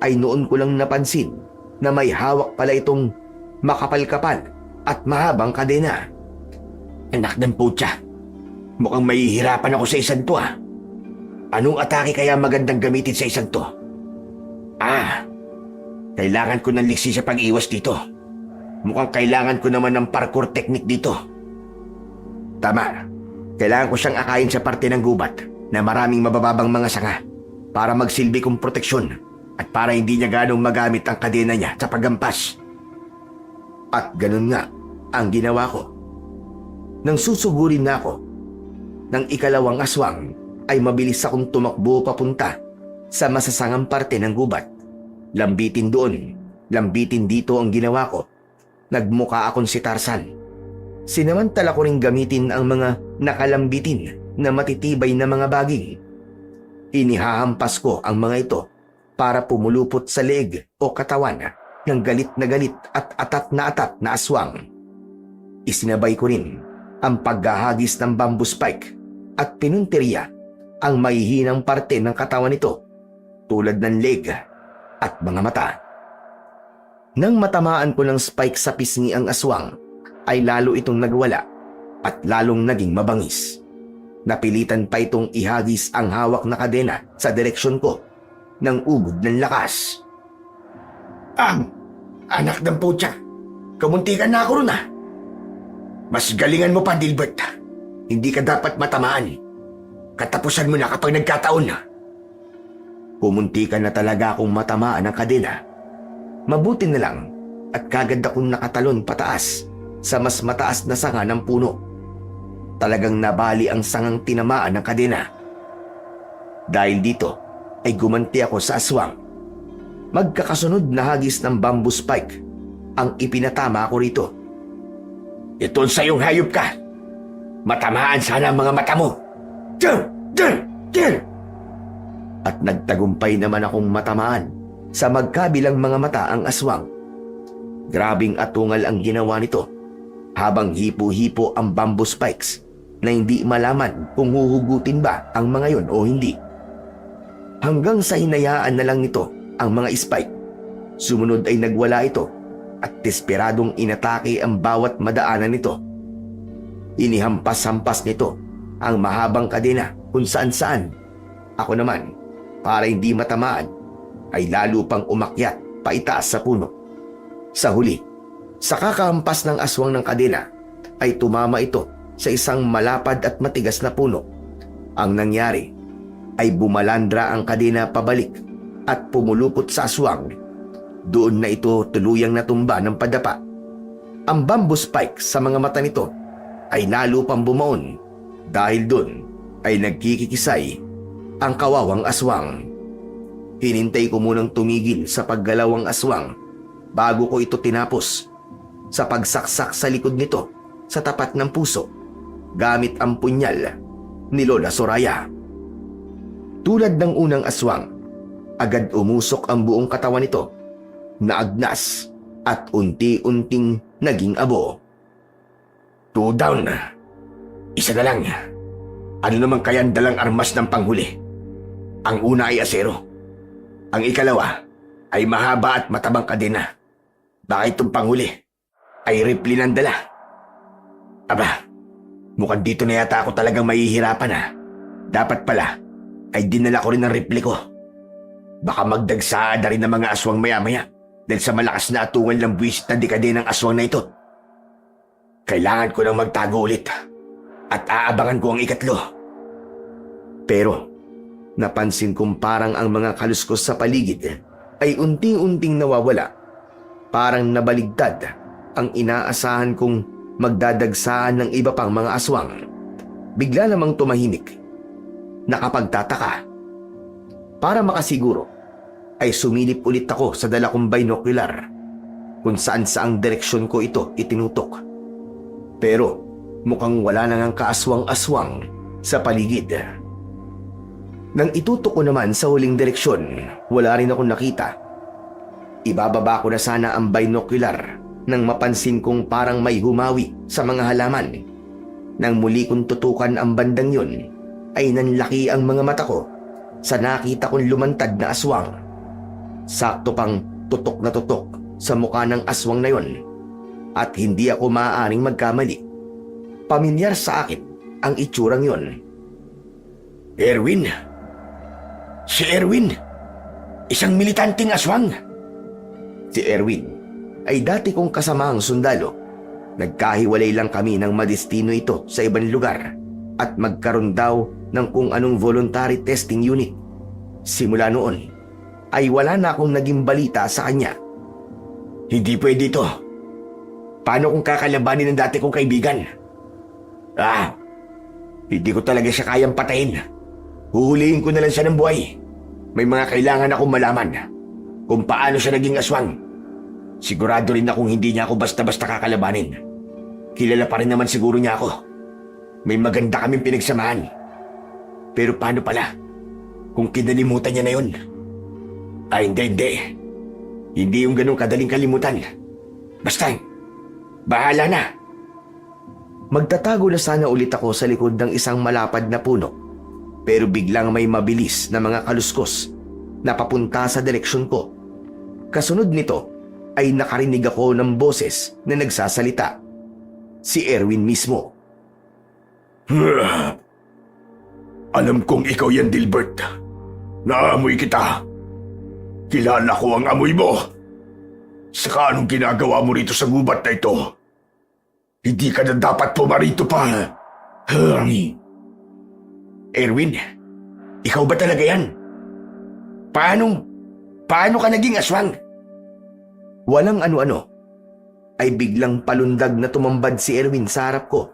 Ay noon ko lang napansin na may hawak pala itong makapal-kapal at mahabang kadena. Anak ng putya, mukhang mahihirapan ako sa isang to ah. Anong atake kaya magandang gamitin sa isang to? Kailangan ko ng liksi sa pag-iwas dito. Mukhang kailangan ko naman ng parkour technique dito. Tama, kailangan ko siyang akayin sa parte ng gubat na maraming mabababang mga sanga para magsilbi kong proteksyon at para hindi niya ganong magamit ang kadena niya sa paggampas. At ganun nga ang ginawa ko. Nang susugurin na ako ng ikalawang aswang, ay mabilis akong tumakbo papunta sa masasangang parte ng gubat. Lambitin doon, lambitin dito ang ginawa ko. Nagmukha akong si Tarzan. Sinamantala ko ring gamitin ang mga nakalambitin na matitibay na mga baging. Inihahampas ko ang mga ito para pumulupot sa leeg o katawan ng galit at atat na aswang. Isinabay ko rin ang paghahagis ng bamboo spike at pinunteriya ang mahihinang parte ng katawan nito tulad ng leg at mga mata. Nang matamaan ko ng spike sa pisngi ang aswang, ay lalo itong nagwala at lalong naging mabangis. Napilitan pa itong ihagis ang hawak na kadena sa direksyon ko ng ugod ng lakas. Anak ng putya, kamuntikan na ako ron ah. Mas galingan mo pa, Dilbert. Hindi ka dapat matamaan. Katapusan mo na kapag nagkataon na. Pumuntikan na talaga akong matamaan ng kadena. Mabuti na lang at kagad akong nakatalon pataas sa mas mataas na sanga ng puno. Talagang nabali ang sangang tinamaan ng kadena. Dahil dito ay gumanti ako sa aswang. Magkakasunod na hagis ng bamboo spike ang ipinatama ko rito. Ito sa iyong hayop ka. Matamaan sana ang mga mata mo. At nagtagumpay naman akong matamaan sa magkabilang mga mata ang aswang. Grabing atungal ang ginawa nito habang hipo-hipo ang bamboo spikes na hindi malaman kung huhugutin ba ang mga yon o hindi. Hanggang sa hinayaan na lang nito ang mga spike. Sumunod ay nagwala ito at desperadong inatake ang bawat madaanan nito. Inihampas-hampas nito ang mahabang kadena kung saan-saan. Ako naman, para hindi matamaan, ay lalo pang umakyat paitaas sa puno. Sa huli, sa kakahampas ng aswang ng kadena, ay tumama ito sa isang malapad at matigas na puno. Ang nangyari ay bumalandra ang kadena pabalik at pumulupot sa aswang. Doon na ito tuluyang natumba ng padapa. Ang bamboo spike sa mga mata nito ay lalo pang bumaon dahil doon ay nagkikikisay ang kawawang aswang. Hinintay ko munang tumigil sa paggalaw ang aswang bago ko ito tinapos sa pagsaksak sa likod nito sa tapat ng puso gamit ang punyal ni Lola Soraya. Tulad ng unang aswang, agad umusok ang buong katawan nito na agnas at unti-unting naging abo. 2 down. Isa na lang. Ano naman kaya ang dalang armas ng panghuli? Ang una ay asero. Ang ikalawa ay mahaba at matabang kadena. Baka itong panghuli ay rifle ng dala. Aba, mukhang dito na yata ako talagang mahihirapan ha. Dapat pala ay dinala ko rin ang rifle ko. Baka magdagsaan na rin ng mga aswang maya-maya dahil sa malakas na atungan ng buwisit na dekade ng aswang na ito. Kailangan ko nang magtago ulit at aabangan ko ang ikatlo. Pero napansin kong parang ang mga kaluskos sa paligid ay unti-unting nawawala. Parang nabaligtad ang inaasahan kong magdadagsaan ng iba pang mga aswang. Bigla namang tumahimik. Nakapagtataka. Para makasiguro, ay sumilip ulit ako sa dala kong binocular kung saan saang direksyon ko ito itinutok. Pero mukhang wala na ngang kaaswang-aswang sa paligid. Nang itutok ko naman sa huling direksyon, wala rin akong nakita. Ibababa ko na sana ang binocular nang mapansin kong parang may humawi sa mga halaman. Nang muli kong tutukan ang bandang yun, ay nanlaki ang mga mata ko sa nakita kong lumantad na aswang. Sakto pang tutok na tutok sa mukha ng aswang na yon at hindi ako maaaring magkamali. Pamilyar sa akin ang itsurang yon. Erwin? Si Erwin? Isang militanteng aswang? Si Erwin ay dati kong kasamaang sundalo. Nagkahiwalay lang kami ng madestino ito sa ibang lugar at magkaroon daw ng kung anong voluntary testing unit. Simula noon ay wala na akong naging balita sa kanya. Hindi pwede ito. Paano kung kakalabanin ng dati kong kaibigan? Hindi ko talaga siya kayang patayin. Huhulihin ko na lang siya ng buhay. May mga kailangan akong malaman kung paano siya naging aswang. Sigurado rin akong hindi niya ako basta-basta kakalabanin. Kilala pa rin naman siguro niya ako. May maganda kaming pinagsamahan. Pero paano pala kung kinalimutan niya na yun? Hindi. Hindi yung ganun kadaling kalimutan. Basta, bahala na. Magtatago na sana ulit ako sa likod ng isang malapad na puno. Pero biglang may mabilis na mga kaluskos na papunta sa direksyon ko. Kasunod nito ay nakarinig ako ng boses na nagsasalita. Si Erwin mismo. Alam kong ikaw yan, Dilbert. Naamoy kita. Kilala ko ang amoy mo. Saka anong ginagawa mo rito sa gubat na ito? Hindi ka na dapat pumarito pa. Erwin, ikaw ba talaga yan? Paano ka naging aswang? Walang ano-ano, ay biglang palundag na tumambad si Erwin sa harap ko.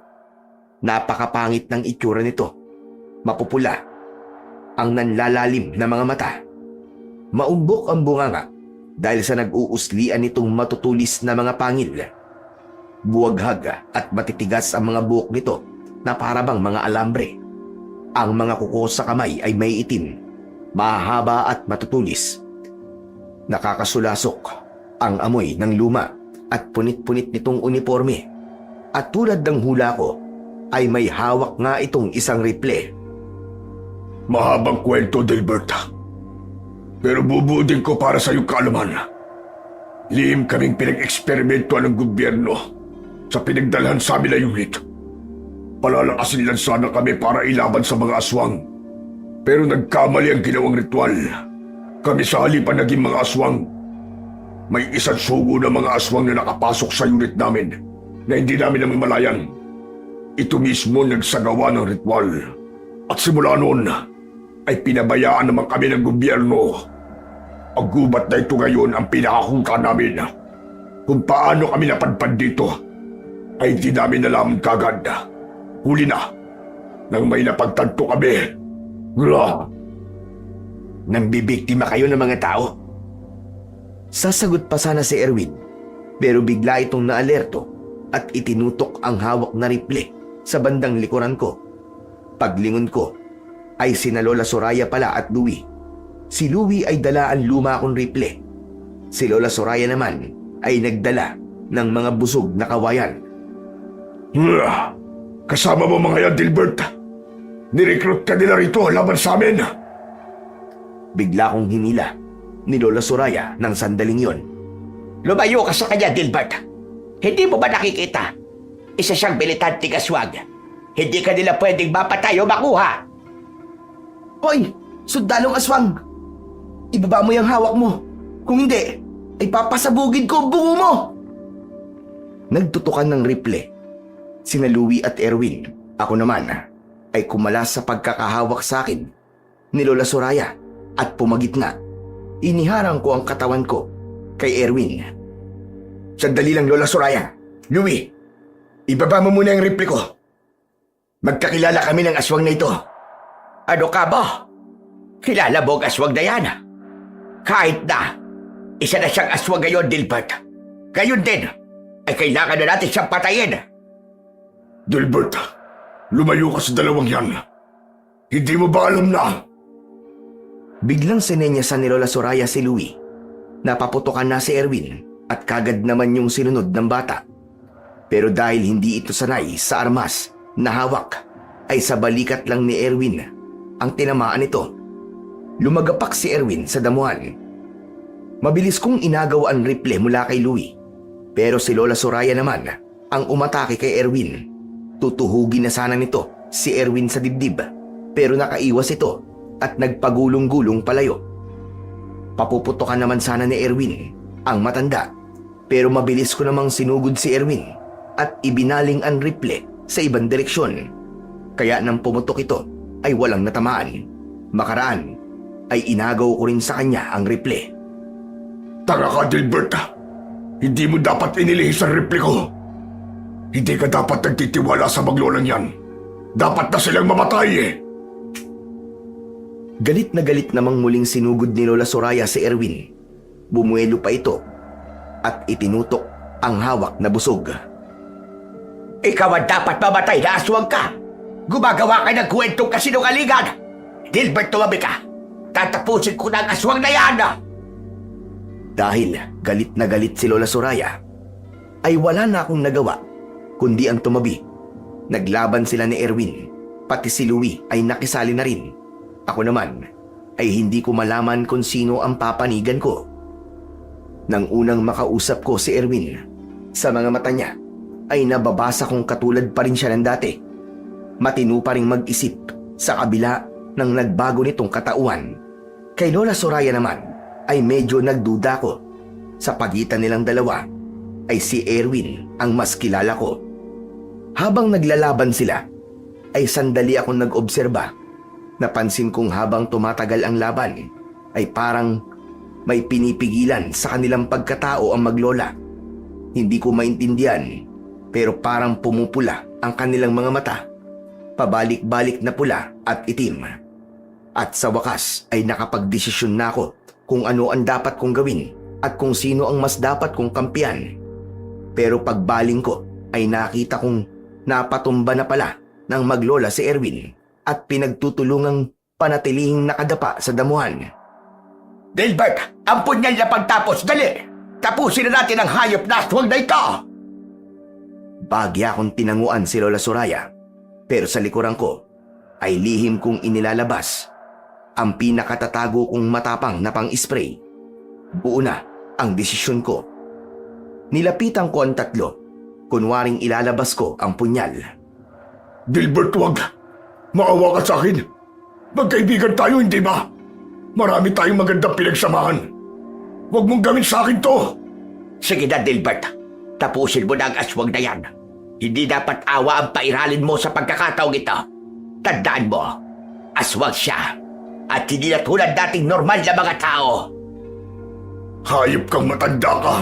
Napakapangit ng itsura nito. Mapupula. Ang nanlalalim na mga mata. Maumbok ang bunganga dahil sa nag-uuslian nitong matutulis na mga pangil. Buwaghag at matitigas ang mga buhok nito na parabang mga alambre. Ang mga kuko sa kamay ay may itim, mahaba at matutulis. Nakakasulasok ang amoy ng luma at punit-punit nitong uniforme. At tulad ng hula ko, ay may hawak nga itong isang rifle. Mahabang kwento, Dilbert. Pero bubuodin ko para sa iyong kaalaman. Lihim kaming pinag-eksperimentuan ng gobyerno sa pinagdalhan sa amin na unit. Palalakasin lang sana kami para ilaban sa mga aswang. Pero nagkamali ang ginawang ritual. Kami sa halipan naging mga aswang. May isang sugo na mga aswang na nakapasok sa unit namin na hindi namin namamalayan. Ito mismo nagsagawa ng ritual. At simula noon, ay pinabayaan naman kami ng gobyerno. Ang gubat na ito ngayon ang pinakakuta namin. Kung paano kami napadpad dito, ay hindi namin nalaman kagad. Huli na, nang may napagtanto kami. Nang bibiktima kayo ng mga tao? Sasagot pa sana si Erwin, pero bigla itong naalerto at itinutok ang hawak na rifle sa bandang likuran ko. Paglingon ko, ay sina Lola Soraya pala at Louie. Si Louie ay dala ang luma kong rifle. Si Lola Soraya naman ay nagdala ng mga busog na kawayan. Kasama mo mga yan, Dilbert. Nirecruit ka nila rito laban sa amin. Bigla kong hinila ni Lola Soraya ng sandaling yon. Lumayo ka sa kanya, Dilbert. Hindi mo ba nakikita? Isa siyang militanteng aswang. Hindi ka nila pwedeng mapatay o makuha. Hoy! Sundalong aswang! Ibaba mo yung hawak mo. Kung hindi, ay papasabugin ko ang bungo mo! Nagtutukan ng rifle. Sina Louie at Erwin. Ako naman ay kumalas sa pagkakahawak sa akin ni Lola Soraya at pumagitna. Iniharang ko ang katawan ko kay Erwin. Sandali lang, Lola Soraya. Louie, ibaba mo muna yung rifle ko. Magkakilala kami ng aswang na ito. Ano ka ba? Kilala mo ang aswang na yan? Kahit na, isa na siyang aswang ngayon, Dilbert. Gayon din, ay kailangan na natin siyang patayin. Dilbert, lumayo ka sa dalawang yan. Hindi mo ba alam na? Biglang sinenyasan ni Lola Soraya si Louie. Napaputokan na si Erwin at kagad naman yung sinunod ng bata. Pero dahil hindi ito sanay sa armas na hawak, ay sa balikat lang ni Erwin ang tinamaan nito. Lumagapak si Erwin sa damuhan. Mabilis kong inagaw ang rifle mula kay Louie. Pero si Lola Soraya naman ang umatake kay Erwin. Tutuhugin na sana nito si Erwin sa dibdib, pero nakaiwas ito at nagpagulong-gulong palayo. Papuputokan naman sana ni Erwin ang matanda, pero mabilis ko namang sinugod si Erwin at ibinaling ang rifle sa ibang direksyon. Kaya nang pumutok ito ay walang natamaan. Makaraan ay inagaw ko rin sa kanya ang rifle. Tanga ka, Dilbert. Hindi mo dapat inilihis ang rifle ko. Hindi ka dapat nagtitiwala sa maglolang yan. Dapat na silang mamatay eh. Galit na galit namang muling sinugod ni Lola Soraya si Erwin. Bumuelo pa ito at itinutok ang hawak na busog. Ikaw ang dapat mamatay na aswang ka. Gumagawa ka ng kwentong kasinungalingan. Dilbert, tumabi ka. Tatapusin ko na ang aswang na yan. Dahil galit na galit si Lola Soraya, ay wala na akong nagawa kundi ang tumabi. Naglaban sila ni Erwin, pati si Louie ay nakisali na rin. Ako naman ay hindi ko malaman kung sino ang papanigan ko. Nang unang makausap ko si Erwin, sa mga mata niya ay nababasa kong katulad pa rin siya ng dati. Matino pa rin mag-isip sa kabila ng nagbago nitong katauhan. Kay Lola Soraya naman ay medyo nagduda ko. Sa pagitan nilang dalawa ay si Erwin ang mas kilala ko. Habang naglalaban sila ay sandali akong nag-obserba. Napansin kong habang tumatagal ang laban ay parang may pinipigilan sa kanilang pagkatao ang maglola. Hindi ko maintindihan pero parang pumupula ang kanilang mga mata. Pabalik-balik na pula at itim. At sa wakas ay nakapagdesisyon na ako kung ano ang dapat kong gawin at kung sino ang mas dapat kong kampiyan. Pero pagbaling ko ay nakita kong napatumba na pala ng maglola si Erwin at pinagtutulungang panatilihing nakadapa sa damuhan. Dilbert, ampun niyan na pagtapos. Dali! Tapusin na natin ang hayop na aswang na ito! Bagya akong tinanguan si Lola Soraya, pero sa likuran ko ay lihim kong inilalabas ang pinakatatago kong matapang na pang-spray. Buo na ang desisyon ko. Nilapitan ko ang tatlo, kunwaring ilalabas ko ang punyal. Dilbert, wag. Maawa ka sa akin. Magkaibigan tayo, hindi ba? Marami tayong magandang pinagsamahan. Huwag mong gawin sa akin to. Sige na, Dilbert. Tapusin mo na ang aswang na yan. Hindi dapat awa ang pairalin mo sa pagkakataong ito. Tandaan mo, aswang siya. At hindi na tulad dating normal na mga tao. Hayop kang matanda ka.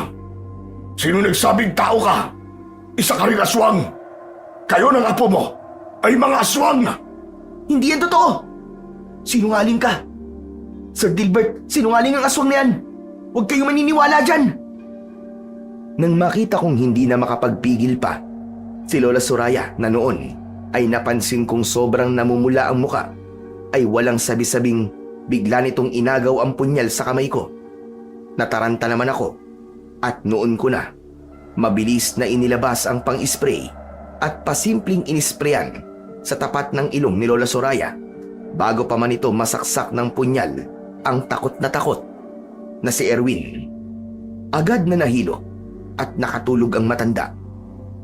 Sino nagsabing tao ka? Isa ka rin aswang. Kayo ng apo mo ay mga aswang. Hindi yan totoo! Sinungaling ka! Sir Dilbert, sinungaling ang aswang na yan! Huwag kayong maniniwala dyan! Nang makita kong hindi na makapagpigil pa, si Lola Soraya na noon ay napansin kong sobrang namumula ang muka, ay walang sabi-sabing bigla nitong inagaw ang punyal sa kamay ko. Nataranta naman ako at noon ko na mabilis na inilabas ang pang-spray at pasimpleng inisprayan sa tapat ng ilong ni Lola Soraya bago pa man ito masaksak ng punyal ang takot na si Erwin. Agad na nahilo at nakatulog ang matanda.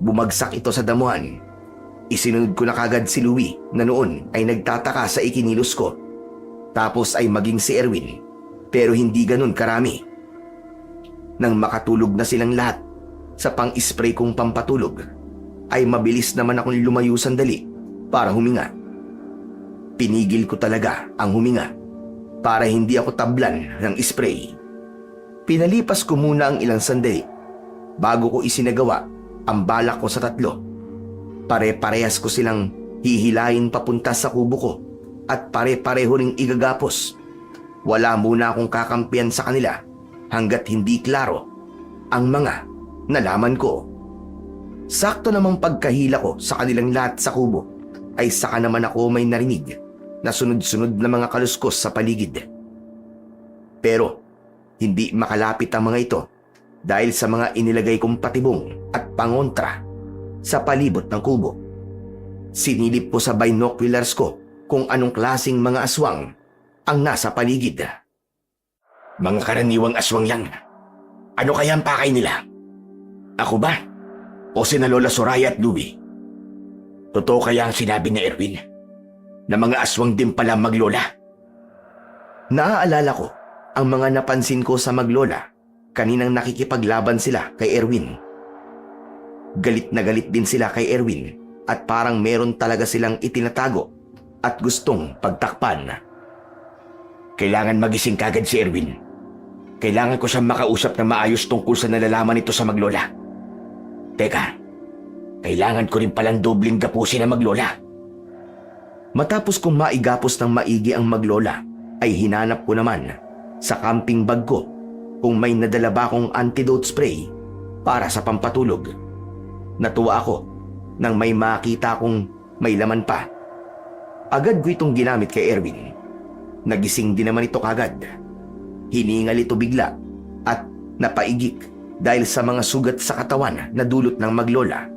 Bumagsak ito sa damuhan. Isinunod ko na kagad si Louie na noon ay nagtataka sa ikinilos ko. Tapos ay maging si Erwin, pero hindi ganun karami. Nang makatulog na silang lahat sa pang-spray kong pampatulog, ay mabilis naman akong lumayo sandali para huminga. Pinigil ko talaga ang huminga para hindi ako tablan ng spray. Pinalipas ko muna ang ilang sandali bago ko isinagawa ang balak ko sa tatlo. Pare-parehas ko silang hihilahin papunta sa kubo ko at pare-pareho ring igagapos. Wala muna akong kakampiyan sa kanila hanggat hindi klaro ang mga nalaman ko. Sakto namang pagkahila ko sa kanilang lahat sa kubo ay saka naman ako may narinig na sunod-sunod na mga kaluskos sa paligid. Pero hindi makalapit ang mga ito dahil sa mga inilagay kong patibong at pangontra sa palibot ng kubo. Sinilip ko sa binoculars ko kung anong klaseng mga aswang ang nasa paligid. Mga karaniwang aswang yan. Ano kaya ang pakay nila? Ako ba? O sina Lola Soraya at Louie? Totoo kaya ang sinabi ni Erwin na mga aswang din pala maglola? Naaalala ko ang mga napansin ko sa maglola kaninang nakikipaglaban sila kay Erwin. Galit na galit din sila kay Erwin at parang meron talaga silang itinatago at gustong pagtakpan. Kailangan magising kagad si Erwin. Kailangan ko siyang makausap na maayos tungkol sa nalalaman nito sa maglola. Teka, kailangan ko rin palang dobling gapusin ang maglola. Matapos kong maigapos ng maigi ang maglola, ay hinanap ko naman sa camping bag ko kung may nadala ba akong antidote spray para sa pampatulog. Natuwa ako nang may makita kong may laman pa. Agad ko itong ginamit kay Erwin. Nagising din naman ito kagad. Hiningal ito bigla at napaigik dahil sa mga sugat sa katawan na dulot ng maglola.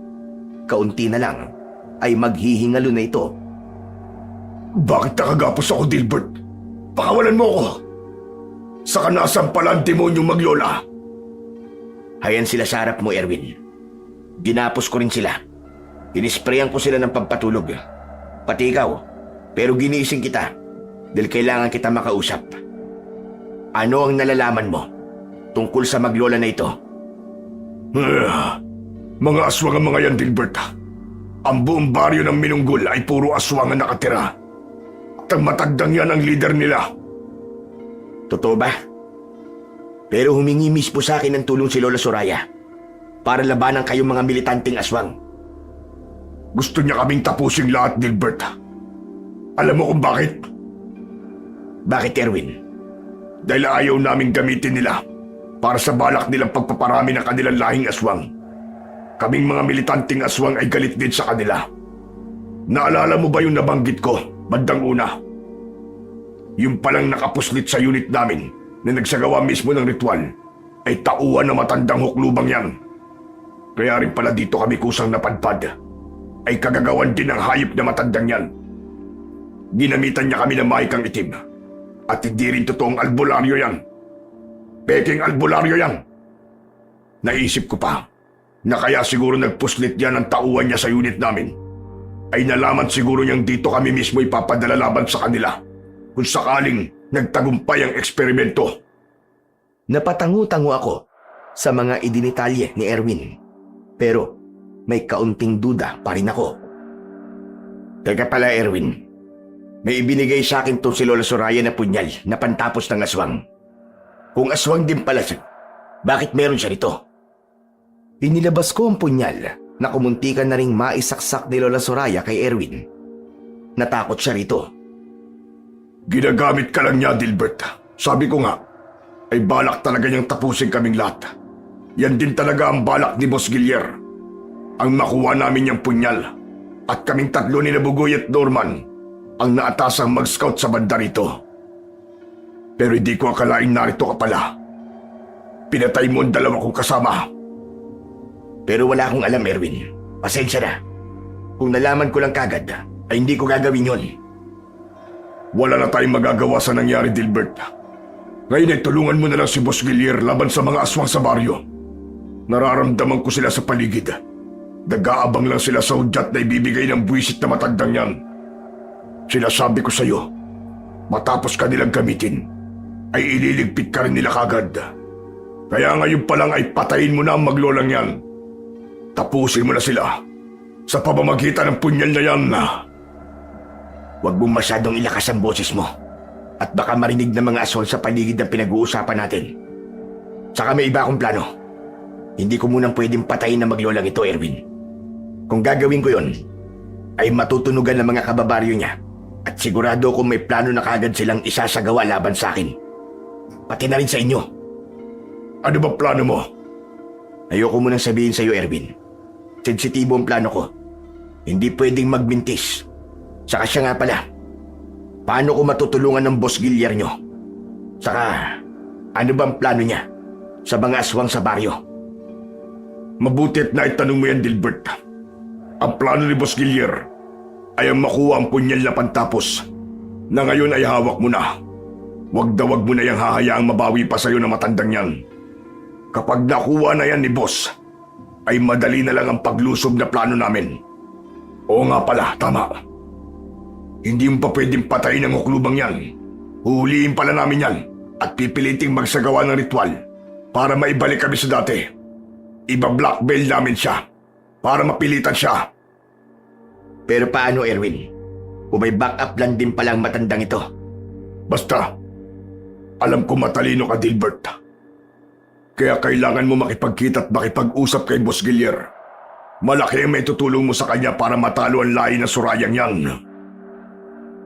Kaunti na lang ay maghihingalo na ito. Bakit nakagapos ako, Dilbert? Pakawalan mo ako. Saka nasampala ang demonyong maglola. Hayan sila sa harap mo, Erwin. Ginapos ko rin sila. Inisprayan ko sila ng pampatulog. Pati ikaw. Pero ginising kita dahil kailangan kita makausap. Ano ang nalalaman mo tungkol sa maglola na ito? Mga aswang ang mga yan, Dilbert. Ang buong baryo ng Minunggol ay puro aswang ang nakatira. At ang matagdang yan ang leader nila. Totoo ba? Pero humingi mismo sa akin ng tulong si Lola Soraya para labanan kayong mga militanteng aswang. Gusto niya kaming tapusin lahat, Dilbert. Alam mo kung bakit? Bakit, Erwin? Dahil ayaw naming gamitin nila para sa balak nilang pagpaparami ng kanilang lahing aswang. Kaming mga militanteng aswang ay galit din sa kanila. Naalala mo ba yung nabanggit ko, bandang una? Yung palang nakapuslit sa unit namin na nagsagawa mismo ng ritual ay tauhan na matandang huklubang yan. Kaya rin pala dito kami kusang napadpad. Ay kagagawan din ng hayop na matandang yan. Ginamitan niya kami ng mahikang itim. At hindi rin totoong albularyo yan. Peking albularyo yan. Naisip ko pa na kaya siguro nagpuslit yan ang tauhan niya sa unit namin. Ay nalaman siguro niyang dito kami mismo ipapadala laban sa kanila kung sakaling nagtagumpay ang eksperimento. Napatango-tango ako sa mga idinitalye ni Erwin. Pero may kaunting duda pa rin ako. Teka pala, Erwin. May ibinigay sa akin to si Lola Soraya na punyal na pantapos ng aswang. Kung aswang din pala siya, bakit meron siya nito? Inilabas ko ang punyal na kumuntikan na ring maisaksak ni Lola Soraya kay Erwin. Natakot siya rito. Ginagamit ka lang niya, Dilbert. Sabi ko nga, ay balak talaga niyang tapusin kaming lahat. Yan din talaga ang balak ni Boss Gilier. Ang makuha namin niyang punyal. At kaming tatlo ni Nabugoy at Norman ang naatasang mag-scout sa banda rito. Pero hindi ko akalain narito ka pala. Pinatay mo ang dalawa kong kasama. Pero wala akong alam, Erwin. Pasensya na. Kung nalaman ko lang kagad, ay hindi ko gagawin yon. Wala na tayong magagawa sa nangyari, Dilbert. Ngayon ay tulungan mo na lang si Boss Gilier laban sa mga aswang sa baryo. Nararamdaman ko sila sa paligid. Nag-aabang lang sila sa hudyat na ibibigay ng buwisit na matandang yan. Sinasabi ko sa iyo, matapos ka nilang gamitin, ay ililigpit ka rin nila kagad. Kaya ngayon pa lang ay patayin mo na ang maglolang yan. Tapusin mo na sila sa pamamagitan ng punyal na yan. Huwag mong masyadong ilakas ang boses mo at baka marinig ng mga aswang sa paligid ng pinag-uusapan natin. Saka may iba akong plano. Hindi ko munang pwedeng patayin na maglolang ito, Erwin. Kung gagawin ko yon, ay matutunugan ng mga kababaryo niya at sigurado kung may plano na kagad silang isasagawa laban sa akin. Pati na rin sa inyo. Ano ba plano mo? Ayoko munang sabihin sa iyo, Erwin. Sensitibo ang plano ko. Hindi pwedeng magbintis. Saka siya nga pala, paano ko matutulungan ng Boss Gilier nyo? Saka, ano bang plano niya sa mga aswang sa baryo? Mabuti at naitanong mo yan, Dilbert. Ang plano ni Boss Gilier ay ang makuha ang punyal na pantapos na ngayon ay hawak mo na. Wag mo na yung hahayaang mabawi pa sa'yo na matandang yan. Kapag nakuha na yan ni Boss, ay madali na lang ang paglusob na plano namin. Oo nga pala, tama. Hindi mo pa pwedeng patayin ang huklubang yan. Huhuliin pala namin yan at pipiliting magsagawa ng ritual para maibalik kami sa dati. Iba-blackmail namin siya para mapilitan siya. Pero paano, Erwin? Kung may backup plan din palang matandang ito? Basta, alam ko matalino ka, Dilbert. Kaya kailangan mo makipagkita at makipag-usap kay Boss Gilier. Malaki ang may tutulong mo sa kanya para matalo ang lahi ng Sorayang yan.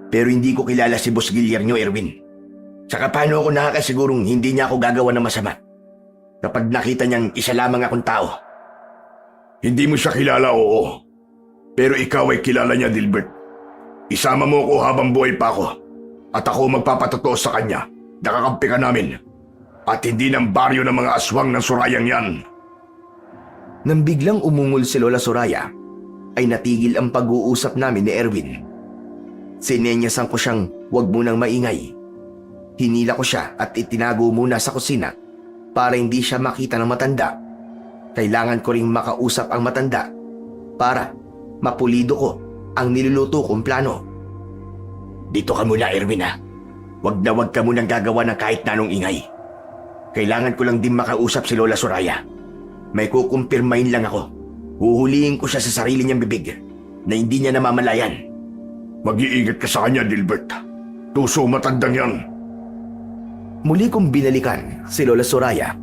Pero hindi ko kilala si Boss Gilier nyo, Erwin. Saka paano ako nakakasigurong hindi niya ako gagawa ng masama kapag nakita niyang isa lamang akong tao? Hindi mo siya kilala, oo. Pero ikaw ay kilala niya, Dilbert. Isama mo ako habang buhay pa ako. At ako magpapatotoo sa kanya. Nakakampi ka namin. At hindi ng baryo ng mga aswang ng Sorayang yan. Nang biglang umungol si Lola Soraya, ay natigil ang pag-uusap namin ni Erwin. Sinenyasan ko siyang huwag munang maingay. Hinila ko siya at itinago muna sa kusina para hindi siya makita ng matanda kailangan ko ring makausap ang matanda para mapulido ko ang niluluto kong plano. Dito ka muna, Erwin, ha? Wag ka munang gagawa ng kahit na anong ingay. Kailangan ko lang din makausap si Lola Soraya. May kukumpirmahin lang ako. Huhulihin ko siya sa sarili niyang bibig na hindi niya namamalayan. Mag-iingat ka sa kanya, Dilbert. Tuso matandang yan. Muli kong binalikan si Lola Soraya.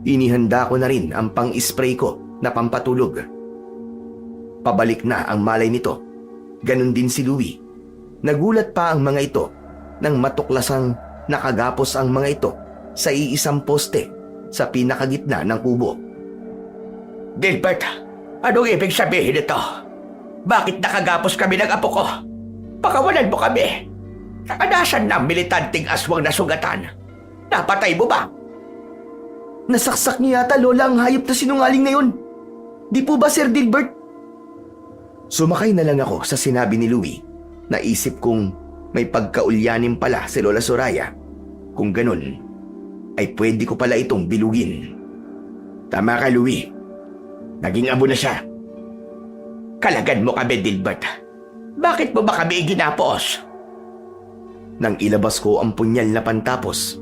Inihanda ko na rin ang pang-spray ko na pampatulog. Pabalik na ang malay nito. Ganon din si Louie. Nagulat pa ang mga ito nang matuklasang nakagapos ang mga ito sa iisang poste sa pinakagitna ng kubo. Dilbert, anong ibig sabihin nito? Bakit nakagapos kami ng apo ko? Pakawalan mo kami. Nakadasan ng militanteng aswang na sugatan. Napatay mo ba? Nasaksak niyo yata, Lola, ang hayop na sinungaling na yun. Di po ba, Sir Dilbert? Sumakay na lang ako sa sinabi ni Louie. Naisip kong may pagkaulyanin pala si Lola Soraya. Kung ganun, ay pwede ko pala itong bilugin. Tama ka, Louie. Naging abo na siya. Kalagan mo kami, Dilbert. Bakit mo ba kami ginapos? Nang ilabas ko ang punyal na pantapos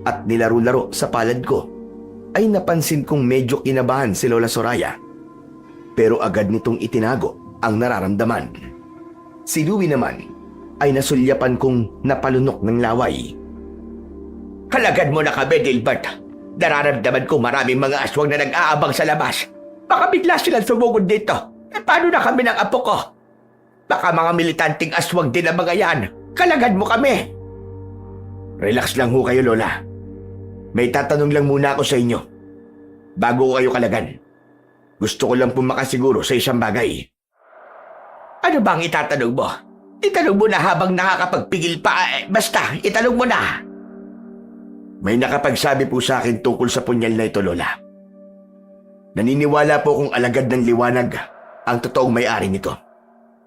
at nilaro-laro sa palad ko, ay napansin kong medyo kinabahan si Lola Soraya. Pero agad nitong itinago ang nararamdaman. Si Louie naman ay nasulyapan kong napalunok ng laway. Kalagan mo na kami, Dilbert. Nararamdaman ko maraming mga aswang na nag-aabang sa labas. Baka bigla silang sumugod dito. Paano na kami ng apo ko? Baka mga militanteng aswang din ang mga yan. Kalagan mo kami. Relax lang ho kayo, Lola. May tatanong lang muna ako sa inyo. Bago ko kayo kalagan, gusto ko lang po makasiguro sa isang bagay. Ano bang itatanong mo? Itanong mo na habang nakakapagpigil pa. Basta, itanong mo na. May nakapagsabi po sa akin tungkol sa punyal na ito, Lola. Naniniwala po kung alagad ng liwanag ang totoong may-ari nito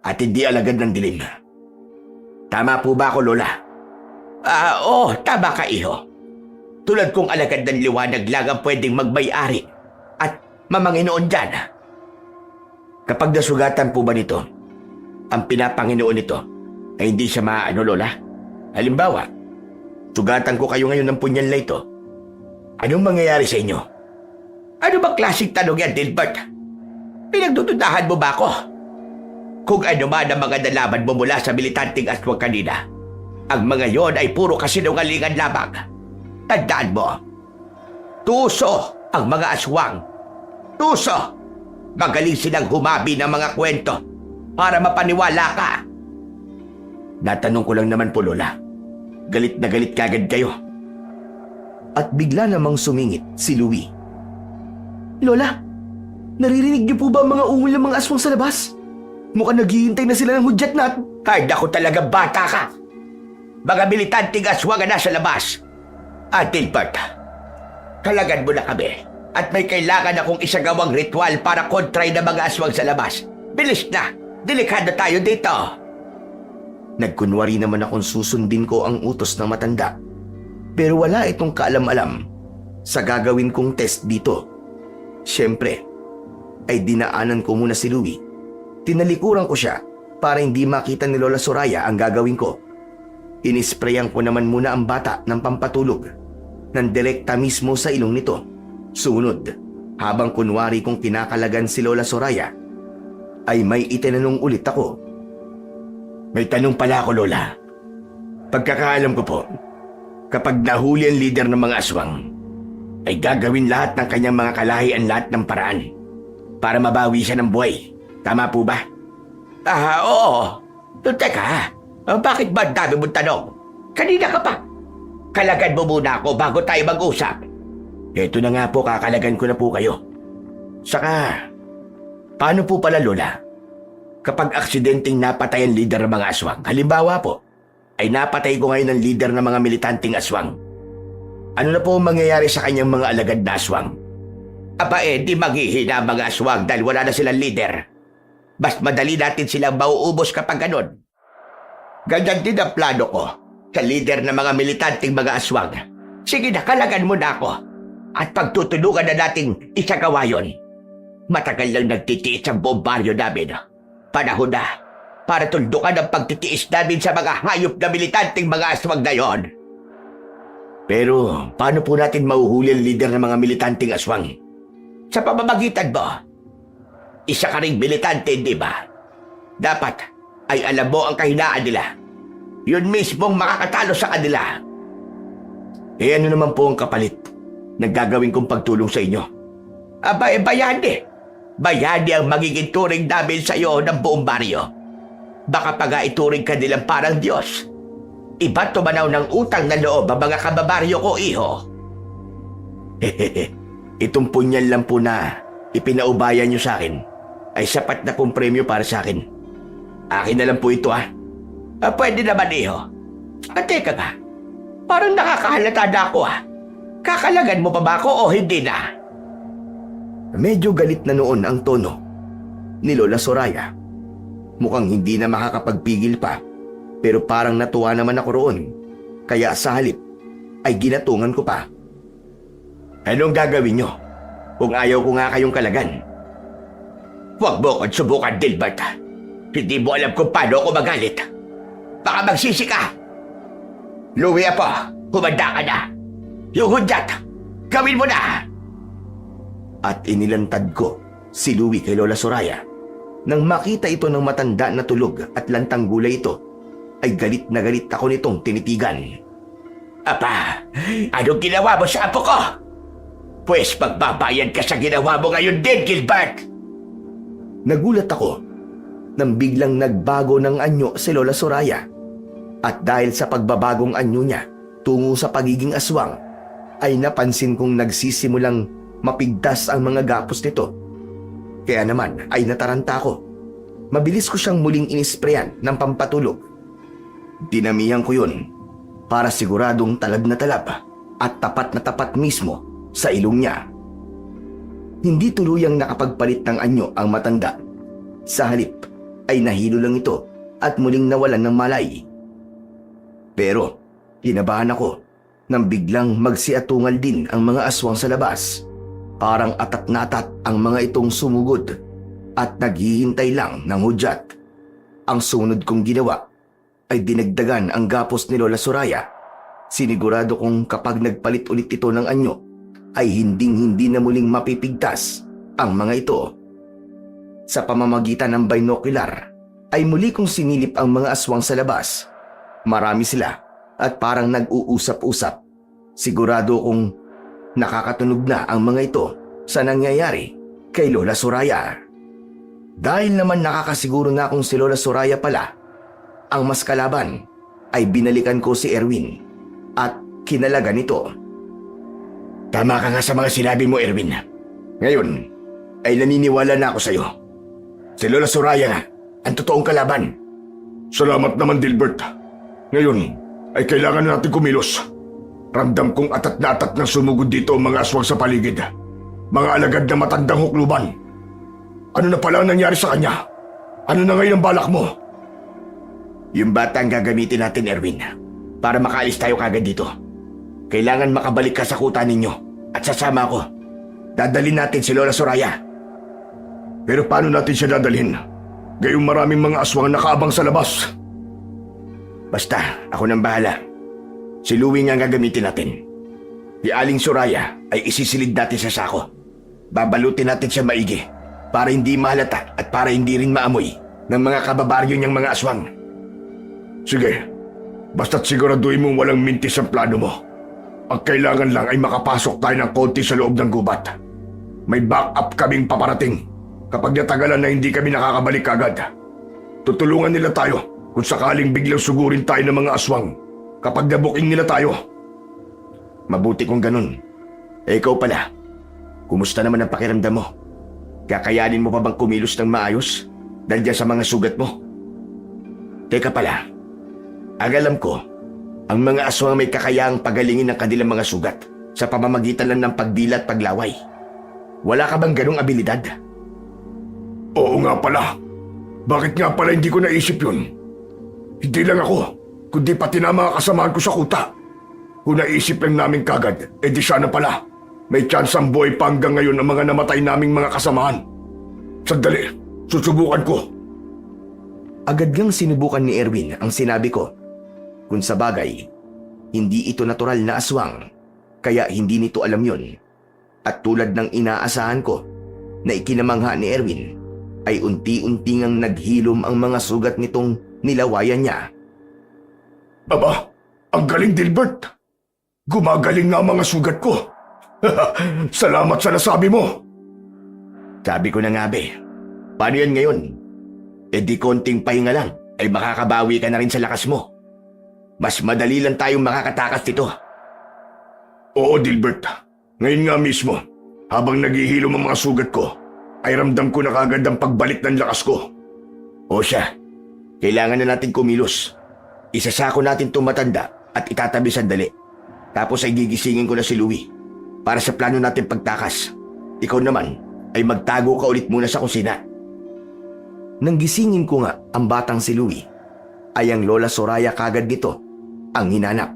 at hindi alagad ng dilim. Tama po ba ako, Lola? Oo, tama ka, iho. Tulad kong alagad ng liwanag lang ang pwedeng magmay-ari at mamanginoon dyan. Kapag nasugatan po ba nito, ang pinapanginoon nito ay hindi siya maaano, Lola? Halimbawa, sugatan ko kayo ngayon ng punyal na ito. Anong mangyayari sa inyo? Ano bang klaseng tanong yan, Dilbert? Pinagdududahan mo ba ako? Kung ano man ang mga nalaman mo mula sa militanteng aswang kanina, ang mga yon ay puro kasinungalingan lamang. Tandaan mo, tuso ang mga aswang. Tuso! Magaling silang humabi ng mga kwento para mapaniwala ka. Natanong ko lang naman po, Lola. Galit na galit kagad kayo. At bigla namang sumingit si Louie. Lola, naririnig niyo po ba ang mga ungol ng mga aswang sa labas? Mukhang naghihintay na sila ng hudyat natin. Kahit ako talaga bata ka. Mga militanteng aswang na nasa labas. Dilbert, kalagan mo na kami at may kailangan akong isagawang ritual para kontray ng mga aswang sa labas. Bilis na! Delikado tayo dito! Nagkunwari naman akong susundin ko ang utos ng matanda. Pero wala itong kaalam-alam sa gagawin kong test dito. Siyempre, ay dinaanan ko muna si Louie. Tinalikuran ko siya para hindi makita ni Lola Soraya ang gagawin ko. Inisprayan ko naman muna ang bata ng pampatulog nang direkta mismo sa ilong nito. Sunod, habang kunwari kong kinakalagan si Lola Soraya, ay may itinanong ulit ako. May tanong pala ako, Lola. Pagkakaalam ko po, kapag nahuli ang leader ng mga aswang, ay gagawin lahat ng kanyang mga kalahian lahat ng paraan para mabawi siya ng buhay. Tama po ba? Oo. Teka, bakit ba ang dami mong tanong? Kanina ka pa. Kalagan mo muna ako bago tayo mag-usap. Eto na nga po, kakalagan ko na po kayo. Saka, paano po pala, Lola? Kapag aksidenteng napatay ang leader ng mga aswang, halimbawa po, ay napatay ko ngayon ang leader ng mga militanteng aswang. Ano na po ang mangyayari sa kanyang mga alagad na aswang? Di maghihina ang mga aswang dahil wala na silang leader. Mas madali natin silang mauubos kapag ganun. Ganyan din ang plano ko sa leader ng mga militanteng mga aswang. Sige na, kalagan mo na ako. At pagtutulungan na nating isagawa yon. Matagal lang nagtitiis ang buong baryo namin. Panahon na para tuldukan ang pagtitiis namin sa mga hayop na militanteng mga aswang na yon. Pero paano po natin mahuhuli ang leader ng mga militanteng aswang? Sa pamamagitan mo, isa ka ring militante, di ba? Dapat ay alam mo ang kahinaan nila. Yun mismong makakatalo sa kanila. Eh ano naman po ang kapalit na gagawin kong pagtulong sa inyo? Aba, bayani. Bayani ang magiging turing namin sa iyo ng buong baryo. Baka pa nga ituring ka nilang parang Diyos. Iba tumanaw ng utang na loob ang mga kababaryo ko, iho. Itong punyan lang po na ipinaubayan niyo sa akin ay sapat na pong premyo para sa akin. Akin na lang po ito, ha? Pwede naman, iho. Teka nga, parang nakakahalata na ako, ha? Kakalagan mo pa ba ako o hindi na? Medyo galit na noon ang tono ni Lola Soraya. Mukhang hindi na makakapagpigil pa, pero parang natuwa naman ako roon. Kaya sa halip ay ginatungan ko pa. Anong gagawin nyo kung ayaw ko nga kayong kalagan? Huwag mo akong subukan, Dilbert. Hindi mo alam kung paano ako magalit. Baka magsisi ka. Louie po, humanda ka na. Yung hudyat, gawin mo na. At inilantad ko si Louie kay Lola Soraya. Nang makita ito ng matanda na tulog at lantang gulay ito, ay galit na galit ako nitong tinitigan. Apa, anong ginawa mo sa apo ko? Pwes magbabayad ka sa ginawa mo ngayon din, Gilbert. Nagulat ako nang biglang nagbago ng anyo si Lola Soraya. At dahil sa pagbabagong anyo niya tungo sa pagiging aswang, ay napansin kong nagsisimulang mapigtas ang mga gapos nito. Kaya naman ay nataranta ako. Mabilis ko siyang muling inisprayan ng pampatulog. Dinamihan ko yun para siguradong talab na talab at tapat na tapat mismo sa ilong niya. Hindi tuluyang nakapagpalit ng anyo ang matanda. Sa halip ay nahilo lang ito at muling nawalan ng malay. Pero kinabahan ako nang biglang magsiatungal din ang mga aswang sa labas. Parang atat na atat ang mga itong sumugod at naghihintay lang ng hudyat. Ang sunod kong ginawa ay dinagdagan ang gapos ni Lola Soraya. Sinigurado kong kapag nagpalit ulit ito ng anyo ay hindi na muling mapipigtas ang mga ito. Sa pamamagitan ng binocular ay muli kong sinilip ang mga aswang sa labas. Marami sila at parang nag-uusap-usap. Sigurado kong nakakatunog na ang mga ito sa nangyayari kay Lola Soraya. Dahil naman nakakasiguro na kung si Lola Soraya pala ang mas kalaban, ay binalikan ko si Erwin at kinalagan ito. Tama ka nga sa mga sinabi mo, Erwin. Ngayon ay naniniwala na ako sa iyo. Si Lola Soraya nga ang totoong kalaban. Salamat naman, Dilbert. Ngayon ay kailangan natin kumilos. Ramdam kong atat na atat ng sumugod dito ang mga aswang sa paligid. Mga alagad na matandang hukluban. Ano na pala ang nangyari sa kanya? Ano na ngayon ang balak mo? Yung bata ang gagamitin natin, Erwin, para makaalis tayo kagad dito. Kailangan makabalik ka sa kuta ninyo at sasama ako. Dadalhin natin si Lola Soraya. Pero paano natin siya dadalhin? Gayong maraming mga aswang nakaabang sa labas. Basta, ako nang bahala. Si Louie nga ang gagamitin natin. Si Aling Soraya ay isisilid natin sa sako. Babalutin natin siya maigi para hindi mahalata at para hindi rin maamoy ng mga kababaryo niyang mga aswang. Sige, basta't siguraduhin mong walang mintis ang plano mo. Ang kailangan lang ay makapasok tayo ng konti sa loob ng gubat. May backup kaming paparating kapag natagalan na hindi kami nakakabalik agad. Tutulungan nila tayo kung sakaling biglang sugurin tayo ng mga aswang kapag nabuking nila tayo. Mabuti kung ganun. Eh ikaw pala, kumusta naman ang pakiramdam mo? Kakayanin mo pa bang kumilos ng maayos dahil dyan sa mga sugat mo? Teka pala, alam ko, ang mga aswang may kakayahang pagalingin ng kanilang mga sugat sa pamamagitan lang ng pagdila at paglaway. Wala ka bang ganong abilidad? Oo nga pala. Bakit nga pala hindi ko naisip yun? Hindi lang ako, kundi pati na mga kasamahan ko sa kuta. Kung naisip lang namin kagad, di sana pala. May chance ang buhay pa hanggang ngayon ang mga namatay naming mga kasamahan. Sandali, susubukan ko. Agad ngang sinubukan ni Erwin ang sinabi ko. Kung sa bagay, hindi ito natural na aswang, kaya hindi nito alam yon. At tulad ng inaasahan ko na ikinamangha ni Erwin, ay unti-unti ngang naghilom ang mga sugat nitong nilawayan niya. Aba, ang galing, Dilbert. Gumagaling na ang mga sugat ko. Salamat sa nasabi mo. Sabi ko na nga be, paano yan ngayon? E di konting pahinga lang, ay makakabawi ka na rin sa lakas mo. Mas madali lang tayong makakatakas dito. Oo, Dilbert. Ngayon nga mismo, habang naghihilom ang mga sugat ko, ay ramdam ko na kagad ang pagbalik ng lakas ko. O siya, kailangan na natin kumilos. Isasako natin itong matanda at itatabi sandali. Tapos ay gigisingin ko na si Louie para sa plano natin pagtakas. Ikaw naman ay magtago ka ulit muna sa kusina. Nang gisingin ko nga ang batang si Louie, ay ang Lola Soraya kagad nito ang hinanap.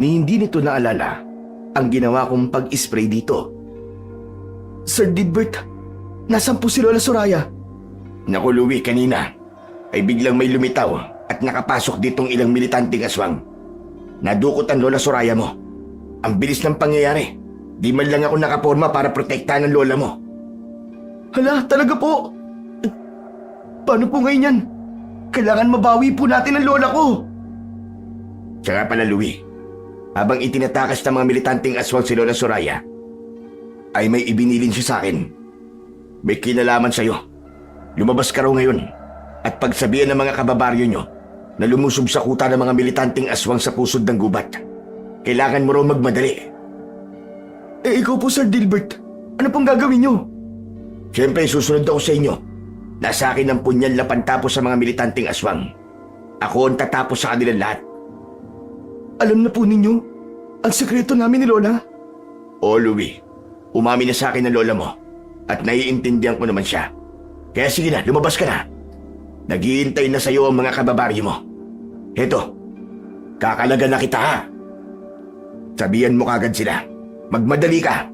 Ni hindi nito naalala ang ginawa kong pag-spray dito. Sir Dilbert, nasan po si Lola Soraya? Naku Louie, kanina ay biglang may lumitaw at nakapasok ditong ilang militanteng aswang. Nadukot ang Lola Soraya mo. Ang bilis ng pangyayari. Di man lang ako nakaporma para protektahan ng lola mo. Hala, talaga po? Paano po ngayon yan? Kailangan mabawi po natin ang lola ko. Tsaka pala Louie, habang itinatakas ng mga militanteng aswang si Lola Soraya, ay may ibinilin siya sa akin. May kinalaman sa'yo. Lumabas ka raw ngayon at pagsabihan ng mga kababaryo nyo na lumusob sa kuta ng mga militanteng aswang sa pusod ng gubat. Kailangan mo raw magmadali. Eh ikaw po, Sir Dilbert, ano pong gagawin nyo? Siyempre, susunod ako sa inyo. Nasa akin ang punyal na pantapos sa mga militanteng aswang. Ako ang tatapos sa kanilang lahat. Alam na po ninyo ang sekreto namin ni Lola. Oo, Louie. Umamin na sa akin ng lola mo at naiintindihan ko naman siya. Kaya sige na, lumabas ka na. Naghihintay na sa'yo ang mga kababaryo mo. Heto, kakalaga na kita ha. Sabihan mo kagad sila. Magmadali ka.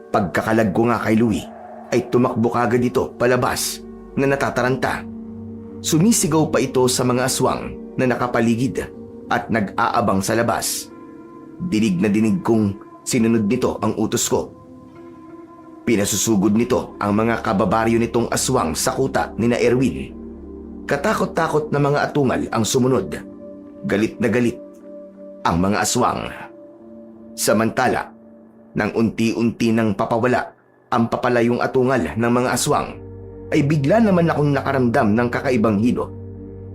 Pagkakalag ko nga kay Louie, ay tumakbo kagad ito palabas na natataranta. Sumisigaw pa ito sa mga aswang na nakapaligid at nag-aabang sa labas. Dinig na dinig kong sinunod nito ang utos ko. Pinasusugod nito ang mga kababaryo nitong aswang sa kuta ni na Erwin. Katakot-takot na mga atungal ang sumunod. Galit na galit ang mga aswang. Samantala, nang unti-unti nang papawala ang papalayong atungal ng mga aswang, ay bigla naman akong nakaramdam ng kakaibang hilo.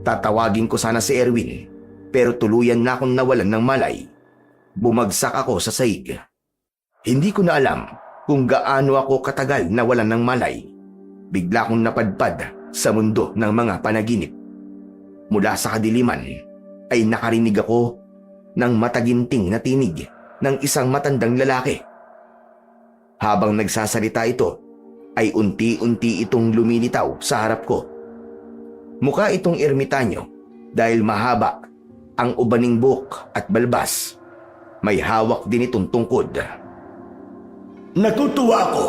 Tatawagin ko sana si Erwin, pero tuluyan na akong nawalan ng malay. Bumagsak ako sa sahig. Hindi ko na alam kung gaano ako katagal nawalan ng malay. Bigla akong napadpad sa mundo ng mga panaginip. Mula sa kadiliman ay nakarinig ako ng mataginting na tinig ng isang matandang lalaki. Habang nagsasalita ito, ay unti-unti itong lumilitaw sa harap ko. Mukha itong ermitanyo dahil mahaba ang ubaning buhok at balbas. May hawak din itong tungkod. Natutuwa ako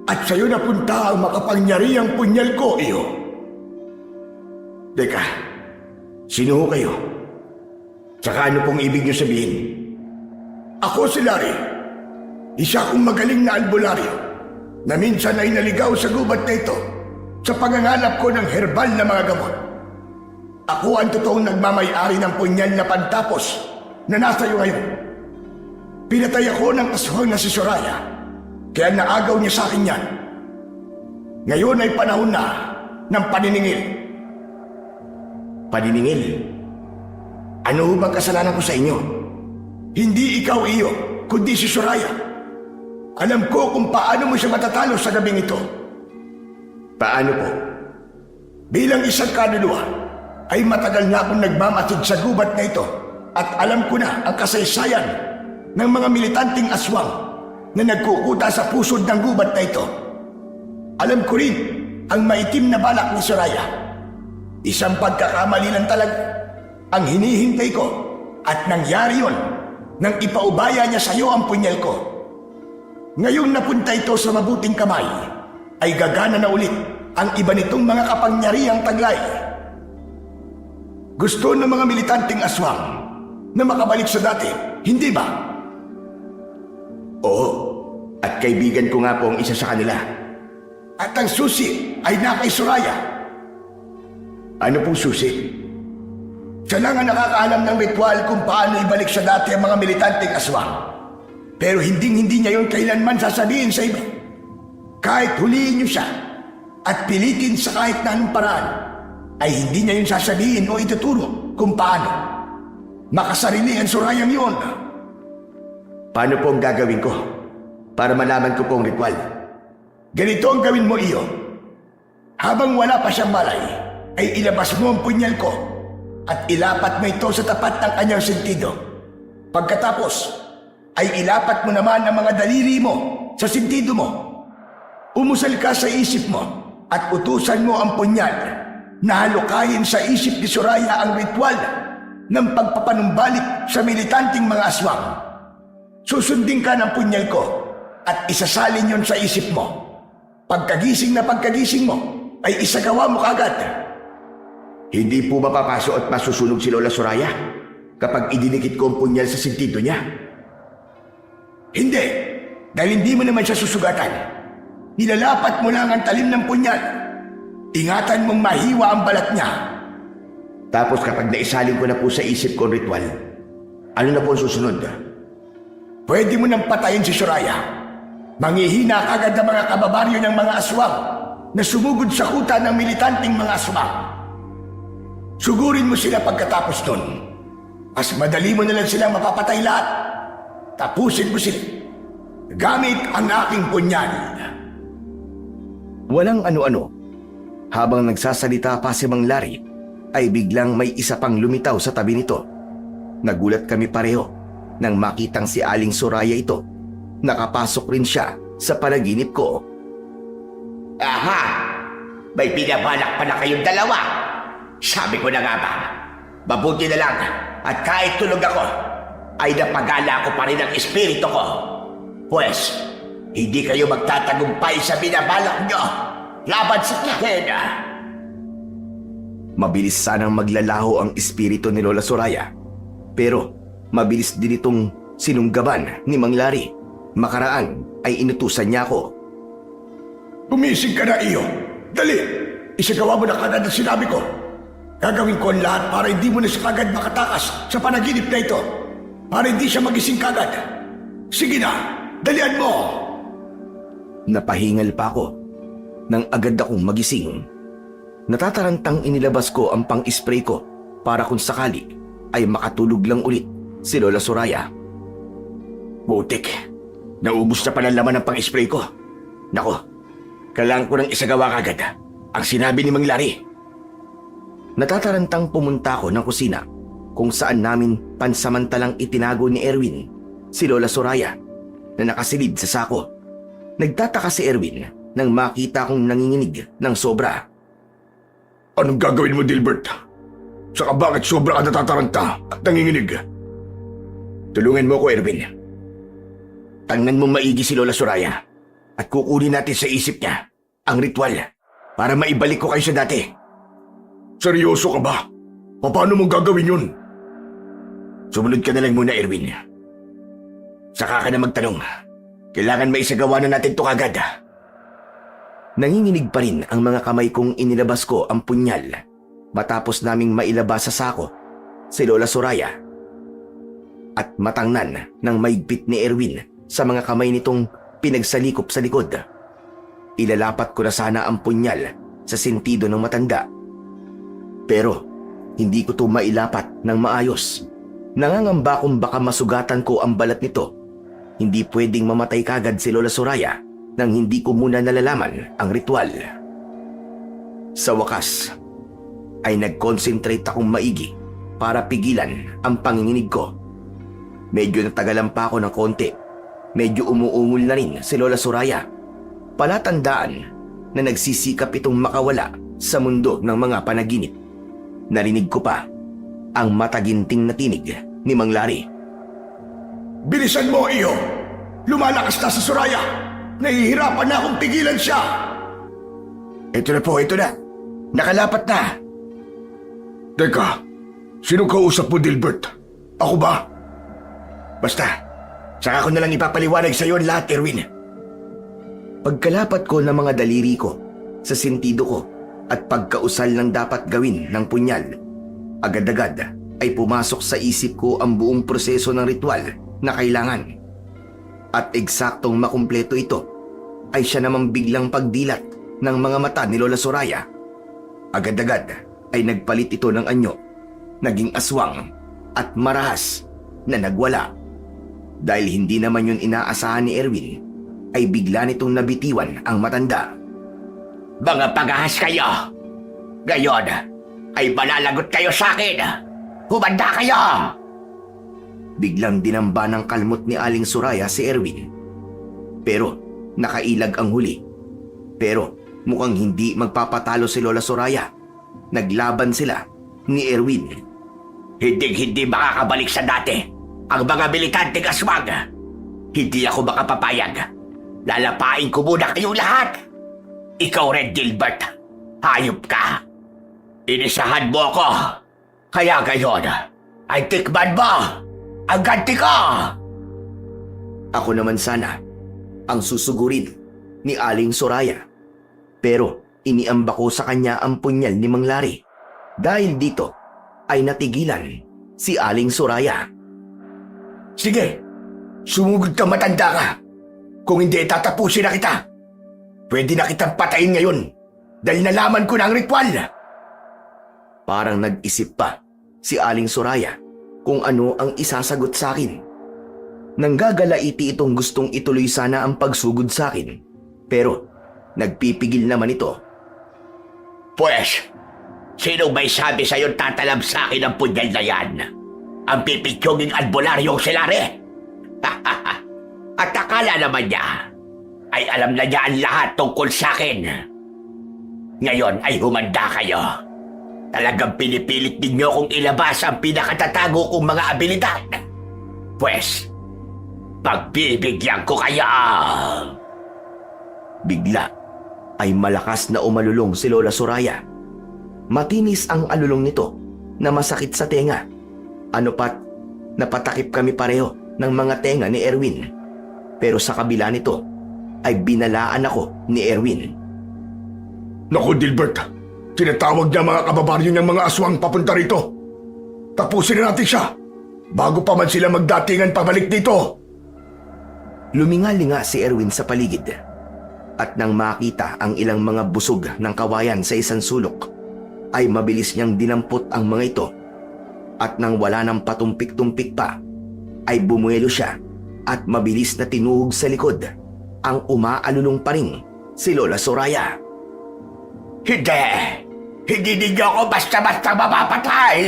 at sa'yo napunta ang makapangyarihang punyal ko, iyo. Teka, sino ho kayo? Tsaka ano pong ibig niyo sabihin? Ako si Larry, isa kong magaling na albularyo na minsan ay naligaw sa gubat na ito sa pangangalap ko ng herbal na mga gamot. Ako ang totoong nagmamay-ari ng punyal na pantapos na nasa iyo ngayon. Pinatay ako ng aswang na si Soraya, kaya naagaw niya sa akin yan. Ngayon ay panahon na ng paniningil. Paniningil? Ano ho bang kasalanan ko sa inyo? Hindi ikaw iyo, kundi si Soraya. Alam ko kung paano mo siya matatalo sa gabing ito. Paano po? Bilang isang kaluluwa, ay matagal na akong nagmamatid sa gubat na ito at alam ko na ang kasaysayan ng mga militanteng aswang na nagkukuta sa pusod ng gubat na ito. Alam ko rin ang maitim na balak ni Soraya. Isang pagkakamali lang talaga ang hinihintay ko at nangyari yon nang ipaubaya niya sa iyo ang punyal ko. Ngayong napunta ito sa mabuting kamay, ay gagana na ulit ang iba nitong mga kapangyarihang taglay. Gusto ng mga militanteng aswang na makabalik sa dati, hindi ba? Oo, at kaibigan ko nga po ang isa sa kanila. At ang susi ay na kay Soraya. Ano pong susi? Siya lang ang nakakaalam ng ritual kung paano ibalik sa dati ang mga militanteng aswang. Pero hindi niya yon kailanman sasabihin sa iba. Kahit huliin niyo siya at pilitin sa kahit na anong paraan, ay hindi niya yun sasabihin o ituturo kung paano. Makasarili ang Sorayang yun. Paano po ang gagawin ko para malaman ko po ang ritual? Ganito ang gawin mo, Iyo. Habang wala pa siyang malay, ay ilabas mo ang punyal ko at ilapat mo ito sa tapat ng kanyang sentido. Pagkatapos, ay ilapat mo naman ang mga daliri mo sa sentido mo. Umusal ka sa isip mo at utusan mo ang punyal na halukayin sa isip ni Soraya ang ritual ng pagpapanumbalik sa militanteng mga aswang. Susundin ka ng punyal ko at isasalin yon sa isip mo. Pagkagising mo, ay isagawa mo kagad. Hindi po mapapaso at masusunog si Lola Soraya kapag idinikit ko ang punyal sa sentido niya? Hindi, dahil hindi mo naman siya susugatan. Nilalapat mo lang ang talim ng punyal. Ingatan mong mahiwa ang balat niya. Tapos kapag naisalin ko na po sa isip ko ang ritual, ano na po ang susunod? Pwede mo nang patayin si Soraya. Manghihina kagad ang mga kababaryo ng mga aswang na sumugod sa kuta ng militanteng mga aswang. Sugurin mo sila pagkatapos nun. Mas madali mo na lang silang mapapatay lahat. Tapusin mo sila gamit ang aking punyal. Walang ano-ano. Habang nagsasalita pa si Mang Larry, ay biglang may isa pang lumitaw sa tabi nito. Nagulat kami pareho nang makitang si Aling Soraya ito. Nakapasok rin siya sa panaginip ko. Aha! May pinabalak pa na kayong dalawa. Sabi ko na nga ba, mabuti na lang at kahit tulog ako, ay napagala ko pa rin ang espiritu ko. Pues, hindi kayo magtatagumpay sa binabalak nyo laban sa akin. Mabilis sanang maglalaho ang espiritu ni Lola Soraya. Pero mabilis din itong sinunggaban ni Mang Larry. Makaraan ay inutusan niya ako. Gumising ka na, Iyo. Dali! Isagawa mo na kagad ang sinabi ko. Gagawin ko ang lahat para hindi mo na siya kagad makatakas sa panaginip na ito. Para hindi siya magising kagad. Sige na! Dalian mo! Napahingal pa ako nang agad akong magising. Natatarantang inilabas ko ang pang-spray ko para kung sakali ay makatulog lang ulit si Lola Soraya. Butik, naubos na pala laman ng pang-spray ko. Nako, kailangan ko nang isagawa kagad ang sinabi ni Mang Larry. Natatarantang pumunta ako ng kusina kung saan namin pansamantalang itinago ni Erwin si Lola Soraya na nakasilid sa sako. Nagtataka si Erwin nang makita kong nanginginig ng sobra. Anong gagawin mo, Dilbert? Saka bakit sobra ka natataranta at nanginginig? Tulungan mo ko, Erwin. Tangnan mo maigi si Lola Soraya at kukunin natin sa isip niya ang ritual para maibalik ko kayo sa dati. Seryoso ka ba? Paano mong gagawin yun? Sumunod ka na lang muna, Erwin. Saka ka na magtanong. Kailangan maisagawa na natin ito kagad. Nanginginig pa rin ang mga kamay kong inilabas ko ang punyal matapos naming mailabas sa sako si Lola Soraya. At matangnan ng maigpit ni Erwin sa mga kamay nitong pinagsalikop sa likod. Ilalapat ko na sana ang punyal sa sentido ng matanda. Pero hindi ko to mailapat ng maayos. Nangangamba kung baka masugatan ko ang balat nito. Hindi pwedeng mamatay kagad si Lola Soraya nang hindi ko muna nalalaman ang ritual. Sa wakas, ay nag-concentrate akong maigi para pigilan ang panginginig ko. Medyo natagalan pa ako ng konti. Medyo umuungol na rin si Lola Soraya. Palatandaan na nagsisikap itong makawala sa mundo ng mga panaginip. Narinig ko pa ang mataginting na tinig ni Mang Larry. Bilisan mo, Iyo! Lumalakas na si Soraya! Nahihirapan na akong pigilan siya! Ito na po, ito na. Nakalapat na. Teka, sinong kausap mo, Dilbert? Ako ba? Basta, saka ko na lang ipapaliwanag sa iyo ang lahat, Erwin. Pagkalapat ko ng mga daliri ko sa sentido ko at pagkausal ng dapat gawin ng punyal, agad-agad ay pumasok sa isip ko ang buong proseso ng ritual na kailangan. At eksaktong makumpleto ito ay siya namang biglang pagdilat ng mga mata ni Lola Soraya. Agad-agad ay nagpalit ito ng anyo, naging aswang at marahas na nagwala. Dahil hindi naman yun inaasahan ni Erwin, ay bigla nitong nabitiwan ang matanda. Mga pagahas kayo. Ngayon, ay malalagot kayo sa akin. Humanda kayo! Biglang dinamba ng kalmot ni Aling Soraya si Erwin. Pero nakailag ang huli. Pero mukhang hindi magpapatalo si Lola Soraya. Naglaban sila ni Erwin. Hindi makakabalik sa dati ang mga militanteng aswang. Hindi ako makapapayag. Lalapain ko muna kayong lahat. Ikaw rin, Dilbert. Hayop ka. Inisahan mo ako. Kaya ngayon, ay tikman mo ang ganti ko. Ako naman sana ang susugurin ni Aling Soraya. Pero iniamba ko sa kanya ang punyal ni Mang Lari. Dahil dito ay natigilan si Aling Soraya. Sige, sumugod ka, matanda ka. Kung hindi, tatapusin na kita. Pwede na kitang patayin ngayon dahil nalaman ko na ang ritual. Parang nag-isip pa si Aling Soraya kung ano ang isasagot sa akin. Nanggagalaiti itong gustong ituloy sana ang pagsugod sa akin. Pero nagpipigil naman ito. Pues, sino may sabi sa'yo tatalab sa akin ang punyal na yan? Ang pipitsuging albularyong silari? At akala naman niya ay alam na niya ang lahat tungkol sa akin. Ngayon ay humanda kayo. Talagang pinipilit ninyo kong ilabas ang pinakatatago kong mga abilidad. Pues, pagbibigyan ko kayo. Bigla ay malakas na umalulong si Lola Soraya. Matinis ang alulong nito na masakit sa tenga. Ano pat, napatakip kami pareho ng mga tenga ni Erwin. Pero sa kabila nito ay binalaan ako ni Erwin. Naku, Dilbert. Tinatawag niya mga kababaryo niyang mga aswang papunta rito. Tapusin na natin siya bago pa man sila magdatingan pabalik dito. Lumingalinga si Erwin sa paligid. At nang makita ang ilang mga busog ng kawayan sa isang sulok, ay mabilis niyang dinampot ang mga ito. At nang wala ng patumpik-tumpik pa, ay bumuelo siya at mabilis na tinuhog sa likod ang umaalulong pa rin si Lola Soraya. Hindi ninyo ako basta-basta mapapatay!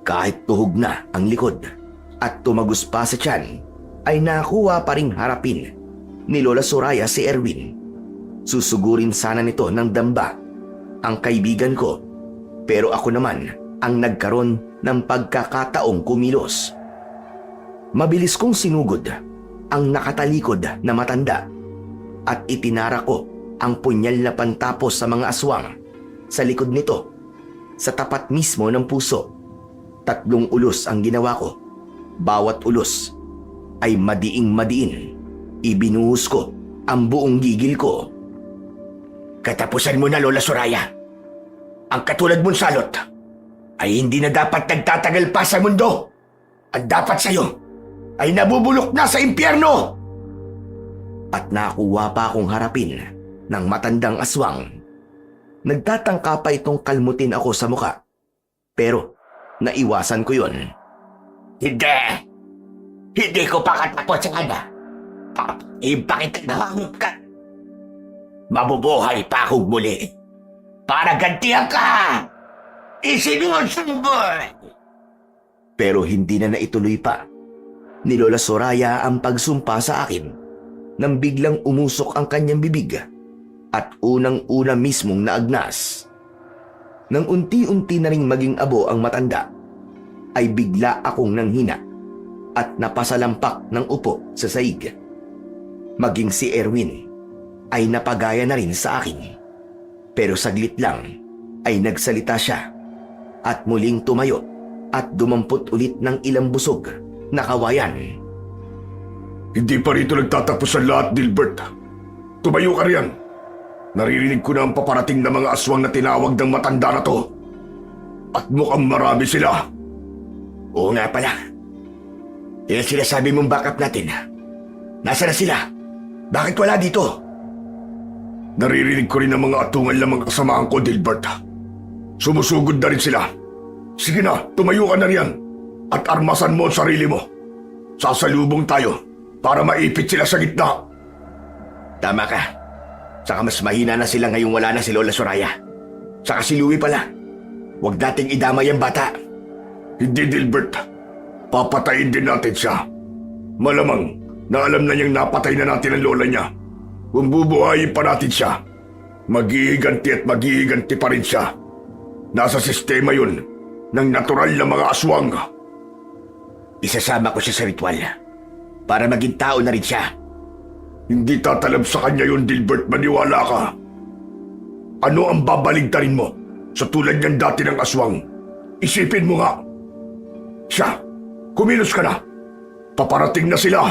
Kahit tuhog na ang likod at tumagos pa sa tiyan, ay nakuha pa ring harapin ni Lola Soraya si Erwin. Susugurin sana nito ng damba ang kaibigan ko, pero ako naman ang nagkaroon ng pagkakataong kumilos. Mabilis kong sinugod ang nakatalikod na matanda at itinara ko ang punyal na pantapos sa mga aswang sa likod nito, sa tapat mismo ng puso. 3 ulos ang ginawa ko. Bawat ulos ay madiing-madiin. Ibinuhos ko ang buong gigil ko. Katapusan mo na, Lola Soraya. Ang katulad mong salot ay hindi na dapat nagtatagal pa sa mundo. Ang dapat sa'yo ay nabubulok na sa impyerno. At nakuha pa akong harapin ng matandang aswang. Nagtatangka pa itong kalmutin ako sa muka. Pero naiwasan ko yon. Hindi ko pa katapusan na. Ipakita na hangot ka. Mabubuhay pa akong muli para gantihan ka. Isinusuboy. Pero hindi na naituloy pa ni Lola Soraya ang pagsumpa sa akin nang biglang umusok ang kanyang bibig at unang-una mismong naagnas. Nang unti-unti na ring maging abo ang matanda, ay bigla akong nanghina at napasalampak ng upo sa saig. Maging si Erwin, ay napagaya na rin sa akin. Pero saglit lang ay nagsalita siya at muling tumayo at dumampot ulit ng ilang busog na kawayan. Hindi pa rito nagtatapos ang lahat, Dilbert. Tumayo ka riyan. Naririnig ko na ang paparating na mga aswang na tinawag ng matanda na to. At mukhang marami sila. Oo nga pala. Yan ang sinasabi mong backup natin. Nasaan na sila? Bakit wala dito? Naririnig ko rin ang mga atungan ng mga kasamahan ko, Dilbert. Sumusugod na rin sila. Sige na, tumayo ka na riyan. At armasan mo ang sarili mo. Sasalubong tayo para maipit sila sa gitna. Tama ka. Saka mas mahina na sila ngayong wala na si Lola Soraya. Saka si Louie pala. Huwag nating idamay ang bata. Hindi, Dilbert. Papatayin din natin siya. Malamang na alam na niyang napatay na natin ang lola niya. Kung bubuhayin pa natin siya, maghihiganti at maghihiganti pa rin siya. Nasa sistema yun ng natural na mga aswang. Isasama ko siya sa ritual para maging tao na rin siya. Hindi tatalab sa kanya yun, Dilbert. Maniwala ka. Ano ang babaligtarin mo sa tulad niyan dati ng aswang? Isipin mo nga. Siya, kumilos ka na. Paparating na sila.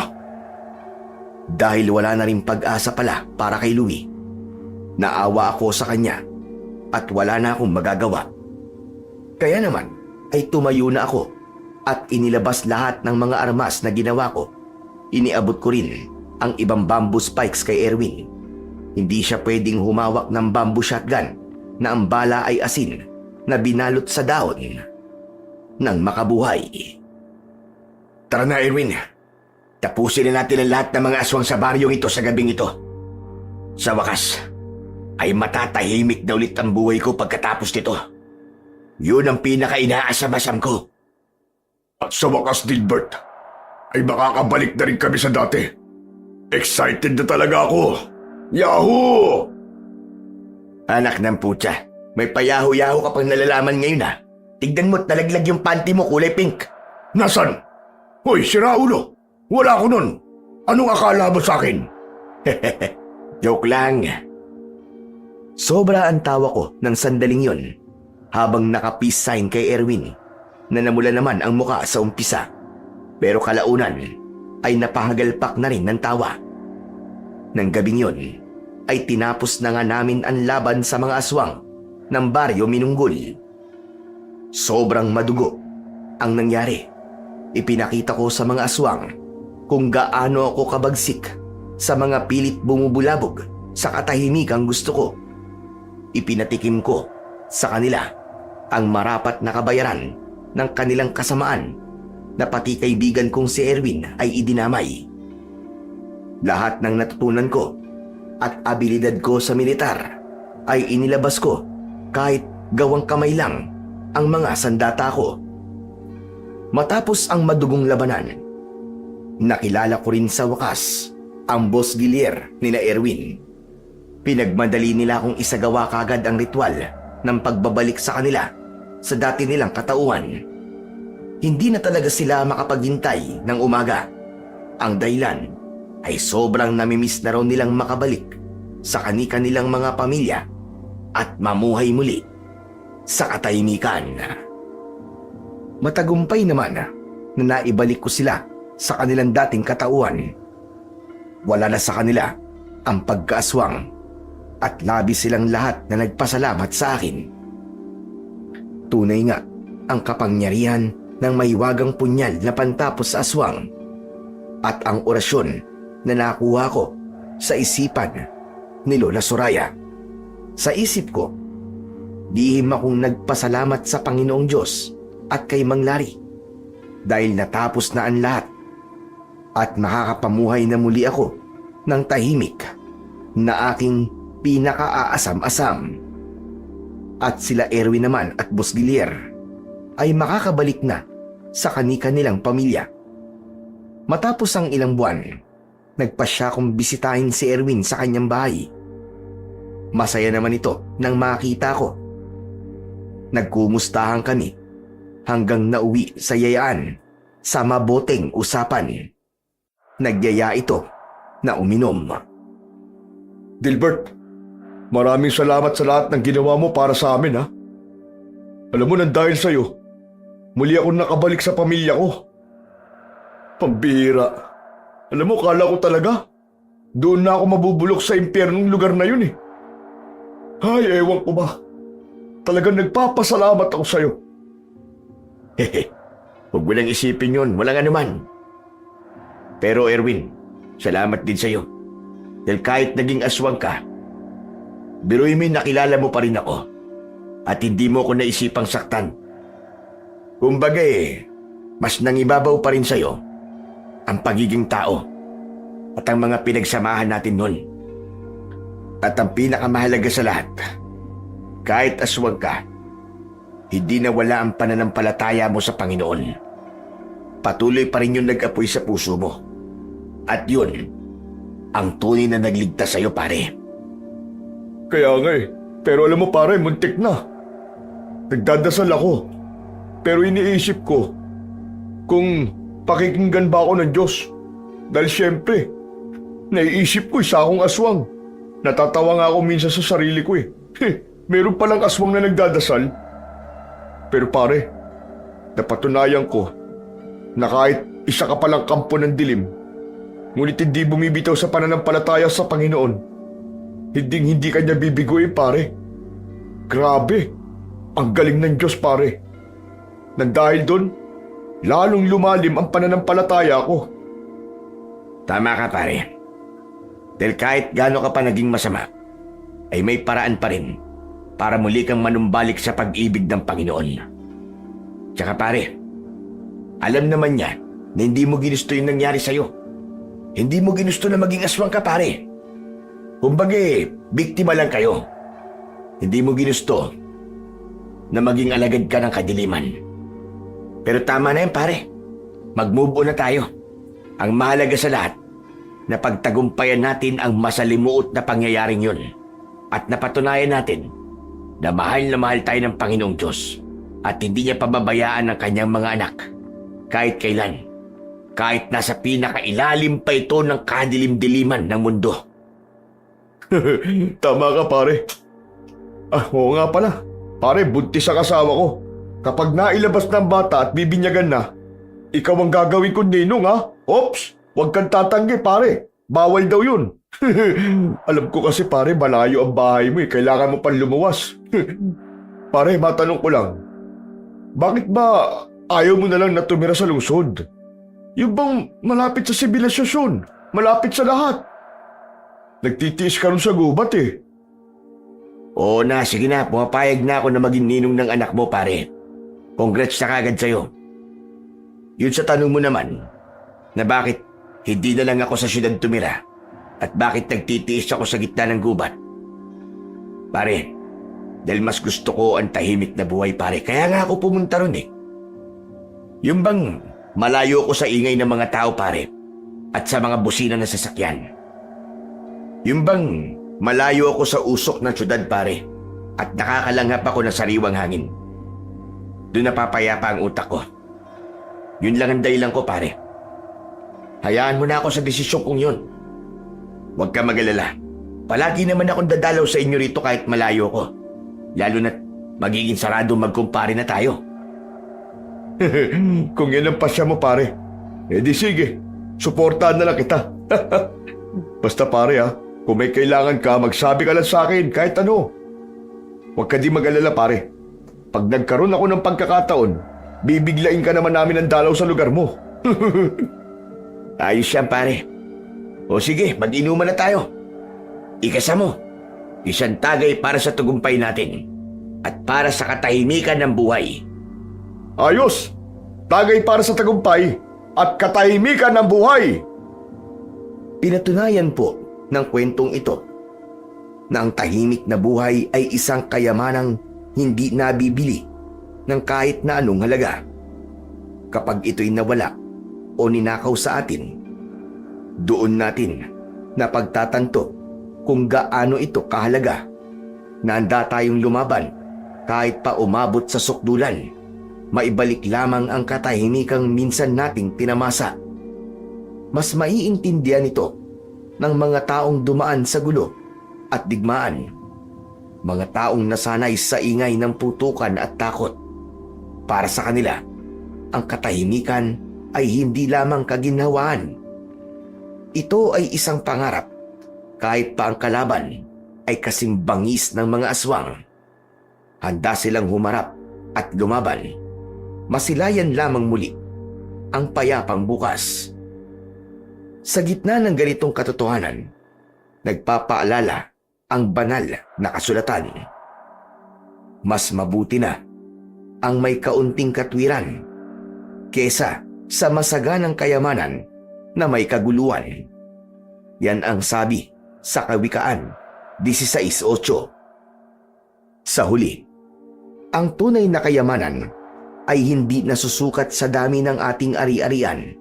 Dahil wala na rin pag-asa pala para kay Louie, naawa ako sa kanya at wala na akong magagawa. Kaya naman ay tumayo na ako at inilabas lahat ng mga armas na ginawa ko. Iniabot ko rin ang ibang bamboo spikes kay Erwin. Hindi siya pwedeng humawak ng bamboo shotgun na ang bala ay asin na binalot sa dahon ng makabuhay. Tara na, Erwin. Tapusin na natin ang lahat ng mga aswang sa baryong ito sa gabing ito. Sa wakas, ay matatahimik na ulit ang buhay ko pagkatapos nito. Yun ang pinaka-inaasam-asam ko. At sa wakas, Dilbert, ay makakabalik na rin kami sa dati. Excited na talaga ako. Yahoo! Anak ng putya, may payaho-yaho ka pang nalalaman ngayon ha. Tignan mo't nalaglag yung panty mo kulay pink. Nasaan? Hoy, sira ulo! Wala ko nun! Anong akala mo sa akin? Joke lang. Sobra ang tawa ko ng sandaling yon habang naka-peace sign kay Erwin na namula naman ang muka sa umpisa. Pero kalaunan ay napahagalpak na rin ng tawa. Nang gabing yon ay tinapos na nga namin ang laban sa mga aswang ng baryo Minunggul. Sobrang madugo ang nangyari. Ipinakita ko sa mga aswang kung gaano ako kabagsik sa mga pilit bumubulabog sa katahimikang gusto ko. Ipinatikim ko sa kanila ang marapat na kabayaran ng kanilang kasamaan na pati kaibigan kong si Erwin ay idinamay. Lahat ng natutunan ko at abilidad ko sa militar ay inilabas ko kahit gawang kamay lang ang mga sandata ko. Matapos ang madugong labanan, nakilala ko rin sa wakas ang Boss Gilier nila Erwin. Pinagmadali nila akong isagawa kagad ang ritual ng pagbabalik sa kanila sa dati nilang katauhan. Hindi na talaga sila makapaghintay ng umaga. Ang dahilan ay sobrang namimiss na raw nilang makabalik sa kani-kanilang mga pamilya at mamuhay muli sa katahimikan. Matagumpay naman na naibalik ko sila sa kanilang dating katauhan. Wala na sa kanila ang pagkaaswang at labis silang lahat na nagpasalamat sa akin. Tunay nga ang kapangyarihan ng mahiwagang punyal na pantapos sa aswang at ang orasyon na nakuha ko sa isipan ni Lola Soraya. Sa isip ko, lihim akong nagpasalamat sa Panginoong Diyos at kay Mang Larry dahil natapos na ang lahat at makakapamuhay na muli ako ng tahimik na aking pinaka-aasam-asam. At sila Erwin naman at Boss Gilier ay makakabalik na sa kani-kanilang pamilya. Matapos ang ilang buwan, nagpasya kong bisitahin si Erwin sa kanyang bahay. Masaya naman ito nang makita ko. Nagkumustahan kami hanggang nauwi sa yayaan sa maboteng usapan. Nagyaya ito na uminom. Dilbert, maraming salamat sa lahat ng ginawa mo para sa amin, ha? Alam mo, nang dahil sa'yo, muli akong nakabalik sa pamilya ko. Pambihira. Alam mo, kala ko talaga, doon na ako mabubulok sa impyernong lugar na yun, eh. Ay, ewan ko ba. Talagang nagpapasalamat ako sa'yo. Hehe, huwag mo lang isipin yun, walang anuman. Pero Erwin, salamat din sa'yo. Dahil kahit naging aswang ka, biruin mo nakilala mo pa rin ako. At hindi mo ko naisipang saktan. Kumbaga mas nangibabaw pa rin sa'yo ang pagiging tao at ang mga pinagsamahan natin noon. At ang pinakamahalaga sa lahat, kahit aswang ka, hindi nawala ang pananampalataya mo sa Panginoon. Patuloy pa rin yung nag-apoy sa puso mo. At yun, ang tunay na nagligtas sa'yo, pare. Kaya nga pero alam mo pare, muntik na. Nagdadasal ako, pero iniisip ko kung pakikinggan ba ako ng Diyos. Dahil siyempre, naiisip ko isa akong aswang. Natatawa nga ako minsan sa sarili ko Meron palang aswang na nagdadasal. Pero pare, napatunayan ko na kahit isa ka palang kampo ng dilim, ngunit hindi bumibitaw sa pananampalataya sa Panginoon, hindi kanya bibiguin, pare. Grabe, ang galing ng Diyos, pare. Nang dahil doon, lalong lumalim ang pananampalataya ko. Tama ka, pare. Dahil kahit gaano ka pa naging masama, ay may paraan pa rin para muli kang manumbalik sa pag-ibig ng Panginoon. Tsaka pare, alam naman niya na hindi mo ginusto yung nangyari sa'yo. Hindi mo ginusto na maging aswang ka, pare. Kumbaga, biktima lang kayo. Hindi mo ginusto na maging alagad ka ng kadiliman. Pero tama na yan, pare. Mag-move on na tayo. Ang mahalaga sa lahat, na pagtagumpayan natin ang masalimuot na pangyayaring yun at napatunayan natin na mahal tayo ng Panginoong Diyos at hindi niya pababayaan ang kanyang mga anak kahit kailan, kahit nasa pinakailalim pa ito ng kadilim-diliman ng mundo. Tama ka, pare. Oo nga pala. Pare, buntis ang asawa ko. Kapag nailabas ng bata at bibinyagan na, ikaw ang gagawin kong ninong, ha? Ops! Huwag kang tatanggi, pare. Bawal daw yun. Alam ko kasi, pare, malayo ang bahay mo, Kailangan mo pang lumuwas. Pare, matanong ko lang. Bakit ba ayaw mo na lang na tumira sa lungsod? Yung bang malapit sa sibilisasyon, malapit sa lahat. Nagtitiis ka rin sa gubat, Oo na, sige na, pumapayag na ako na maging ninong ng anak mo, pare. Congrats na kagad sa'yo. Yun sa tanong mo naman, na bakit hindi na lang ako sa syudad tumira at bakit nagtitiis ako sa gitna ng gubat. Pare, dahil mas gusto ko ang tahimik na buhay, pare. Kaya nga ako pumunta ron Yung bang malayo ko sa ingay ng mga tao, pare, at sa mga busina na sasakyan. Yung bang malayo ako sa usok ng syudad, pare, at nakakalanghap ako ng sariwang hangin. Doon napapayapa ang utak ko. Yun lang ang dahilan ko, pare. Hayaan mo na ako sa desisyon kong yun. Huwag ka mag-alala. Palagi naman akong dadalaw sa inyo rito kahit malayo ko. Lalo na't magiging sarado magkumpare na tayo. Kung yan ang pasya mo, pare, di sige. Suportahan na lang kita. Basta, pare, kung may kailangan ka, magsabi ka lang sa akin kahit ano. Huwag ka di mag-alala, pare. Pag nagkaroon ako ng pagkakataon, bibiglain ka naman namin ng dalaw sa lugar mo. Ayos yan, pare. O sige, mag-inuman na tayo. Ikasa mo, isang tagay para sa tagumpay natin at para sa katahimikan ng buhay. Ayos! Tagay para sa tagumpay at katahimikan ng buhay! Pinatunayan po ng kwentong ito na ang tahimik na buhay ay isang kayamanang hindi nabibili ng kahit na anong halaga. Kapag ito'y nawala o ninakaw sa atin, doon natin napagtatanto kung gaano ito kahalaga na handa tayong lumaban kahit pa umabot sa sukdulan. Maibalik lamang ang katahimikang minsan nating tinamasa. Mas maiintindihan ito ng mga taong dumaan sa gulo at digmaan. Mga taong nasanay sa ingay ng putukan at takot. Para sa kanila, ang katahimikan ay hindi lamang kaginhawaan. Ito ay isang pangarap, kahit pa ang kalaban ay kasing bangis ng mga aswang. Handa silang humarap at lumaban. Masilayan lamang muli ang payapang bukas. Sa gitna ng ganitong katotohanan, nagpapaalala ang banal na kasulatan. Mas mabuti na ang may kaunting katwiran kesa sa masaganang kayamanan na may kaguluhan. Yan ang sabi sa Kawikaan 16:8. Sa huli, ang tunay na kayamanan ay hindi nasusukat sa dami ng ating ari-arian,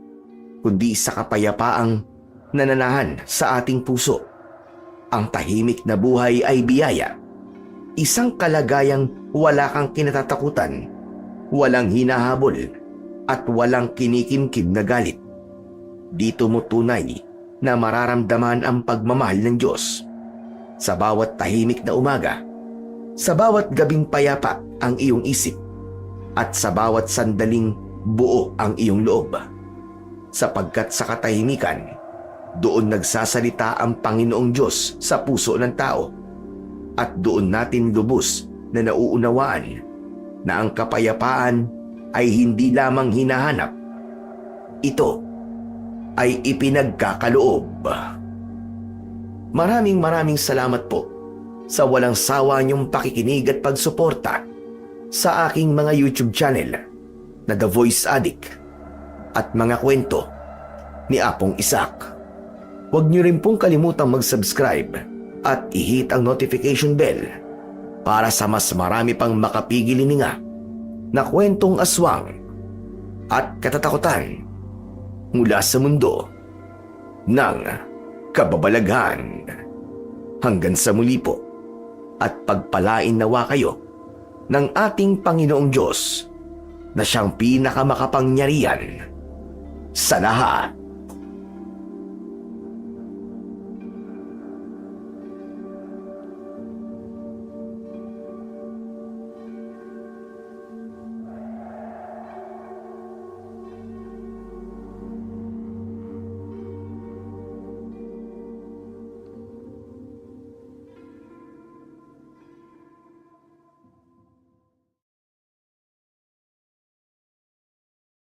kundi sa kapayapaang nananahan sa ating puso. Ang tahimik na buhay ay biyaya. Isang kalagayang wala kang kinatatakutan, walang hinahabol, at walang kinikimkim na galit. Dito mo tunay na mararamdaman ang pagmamahal ng Diyos. Sa bawat tahimik na umaga, sa bawat gabing payapa ang iyong isip, at sa bawat sandaling buo ang iyong loob. Sapagkat sa katahimikan, doon nagsasalita ang Panginoong Diyos sa puso ng tao, at doon natin lubos na nauunawaan na ang kapayapaan ay hindi lamang hinahanap. Ito ay ipinagkakaloob. Maraming salamat po sa walang sawa niyong pakikinig at pagsuporta sa aking mga YouTube channel na The Voice Addict at mga kwento ni Apong Isak. Huwag niyo rin pong kalimutang mag-subscribe at i-hit ang notification bell para sa mas marami pang makapigil-hininga na kwentong aswang at katatakutan mula sa mundo ng kababalaghan. Hanggang sa muli po, at pagpalain nawa kayo ng ating Panginoong Diyos na siyang pinakamakapangyarihan sa lahat.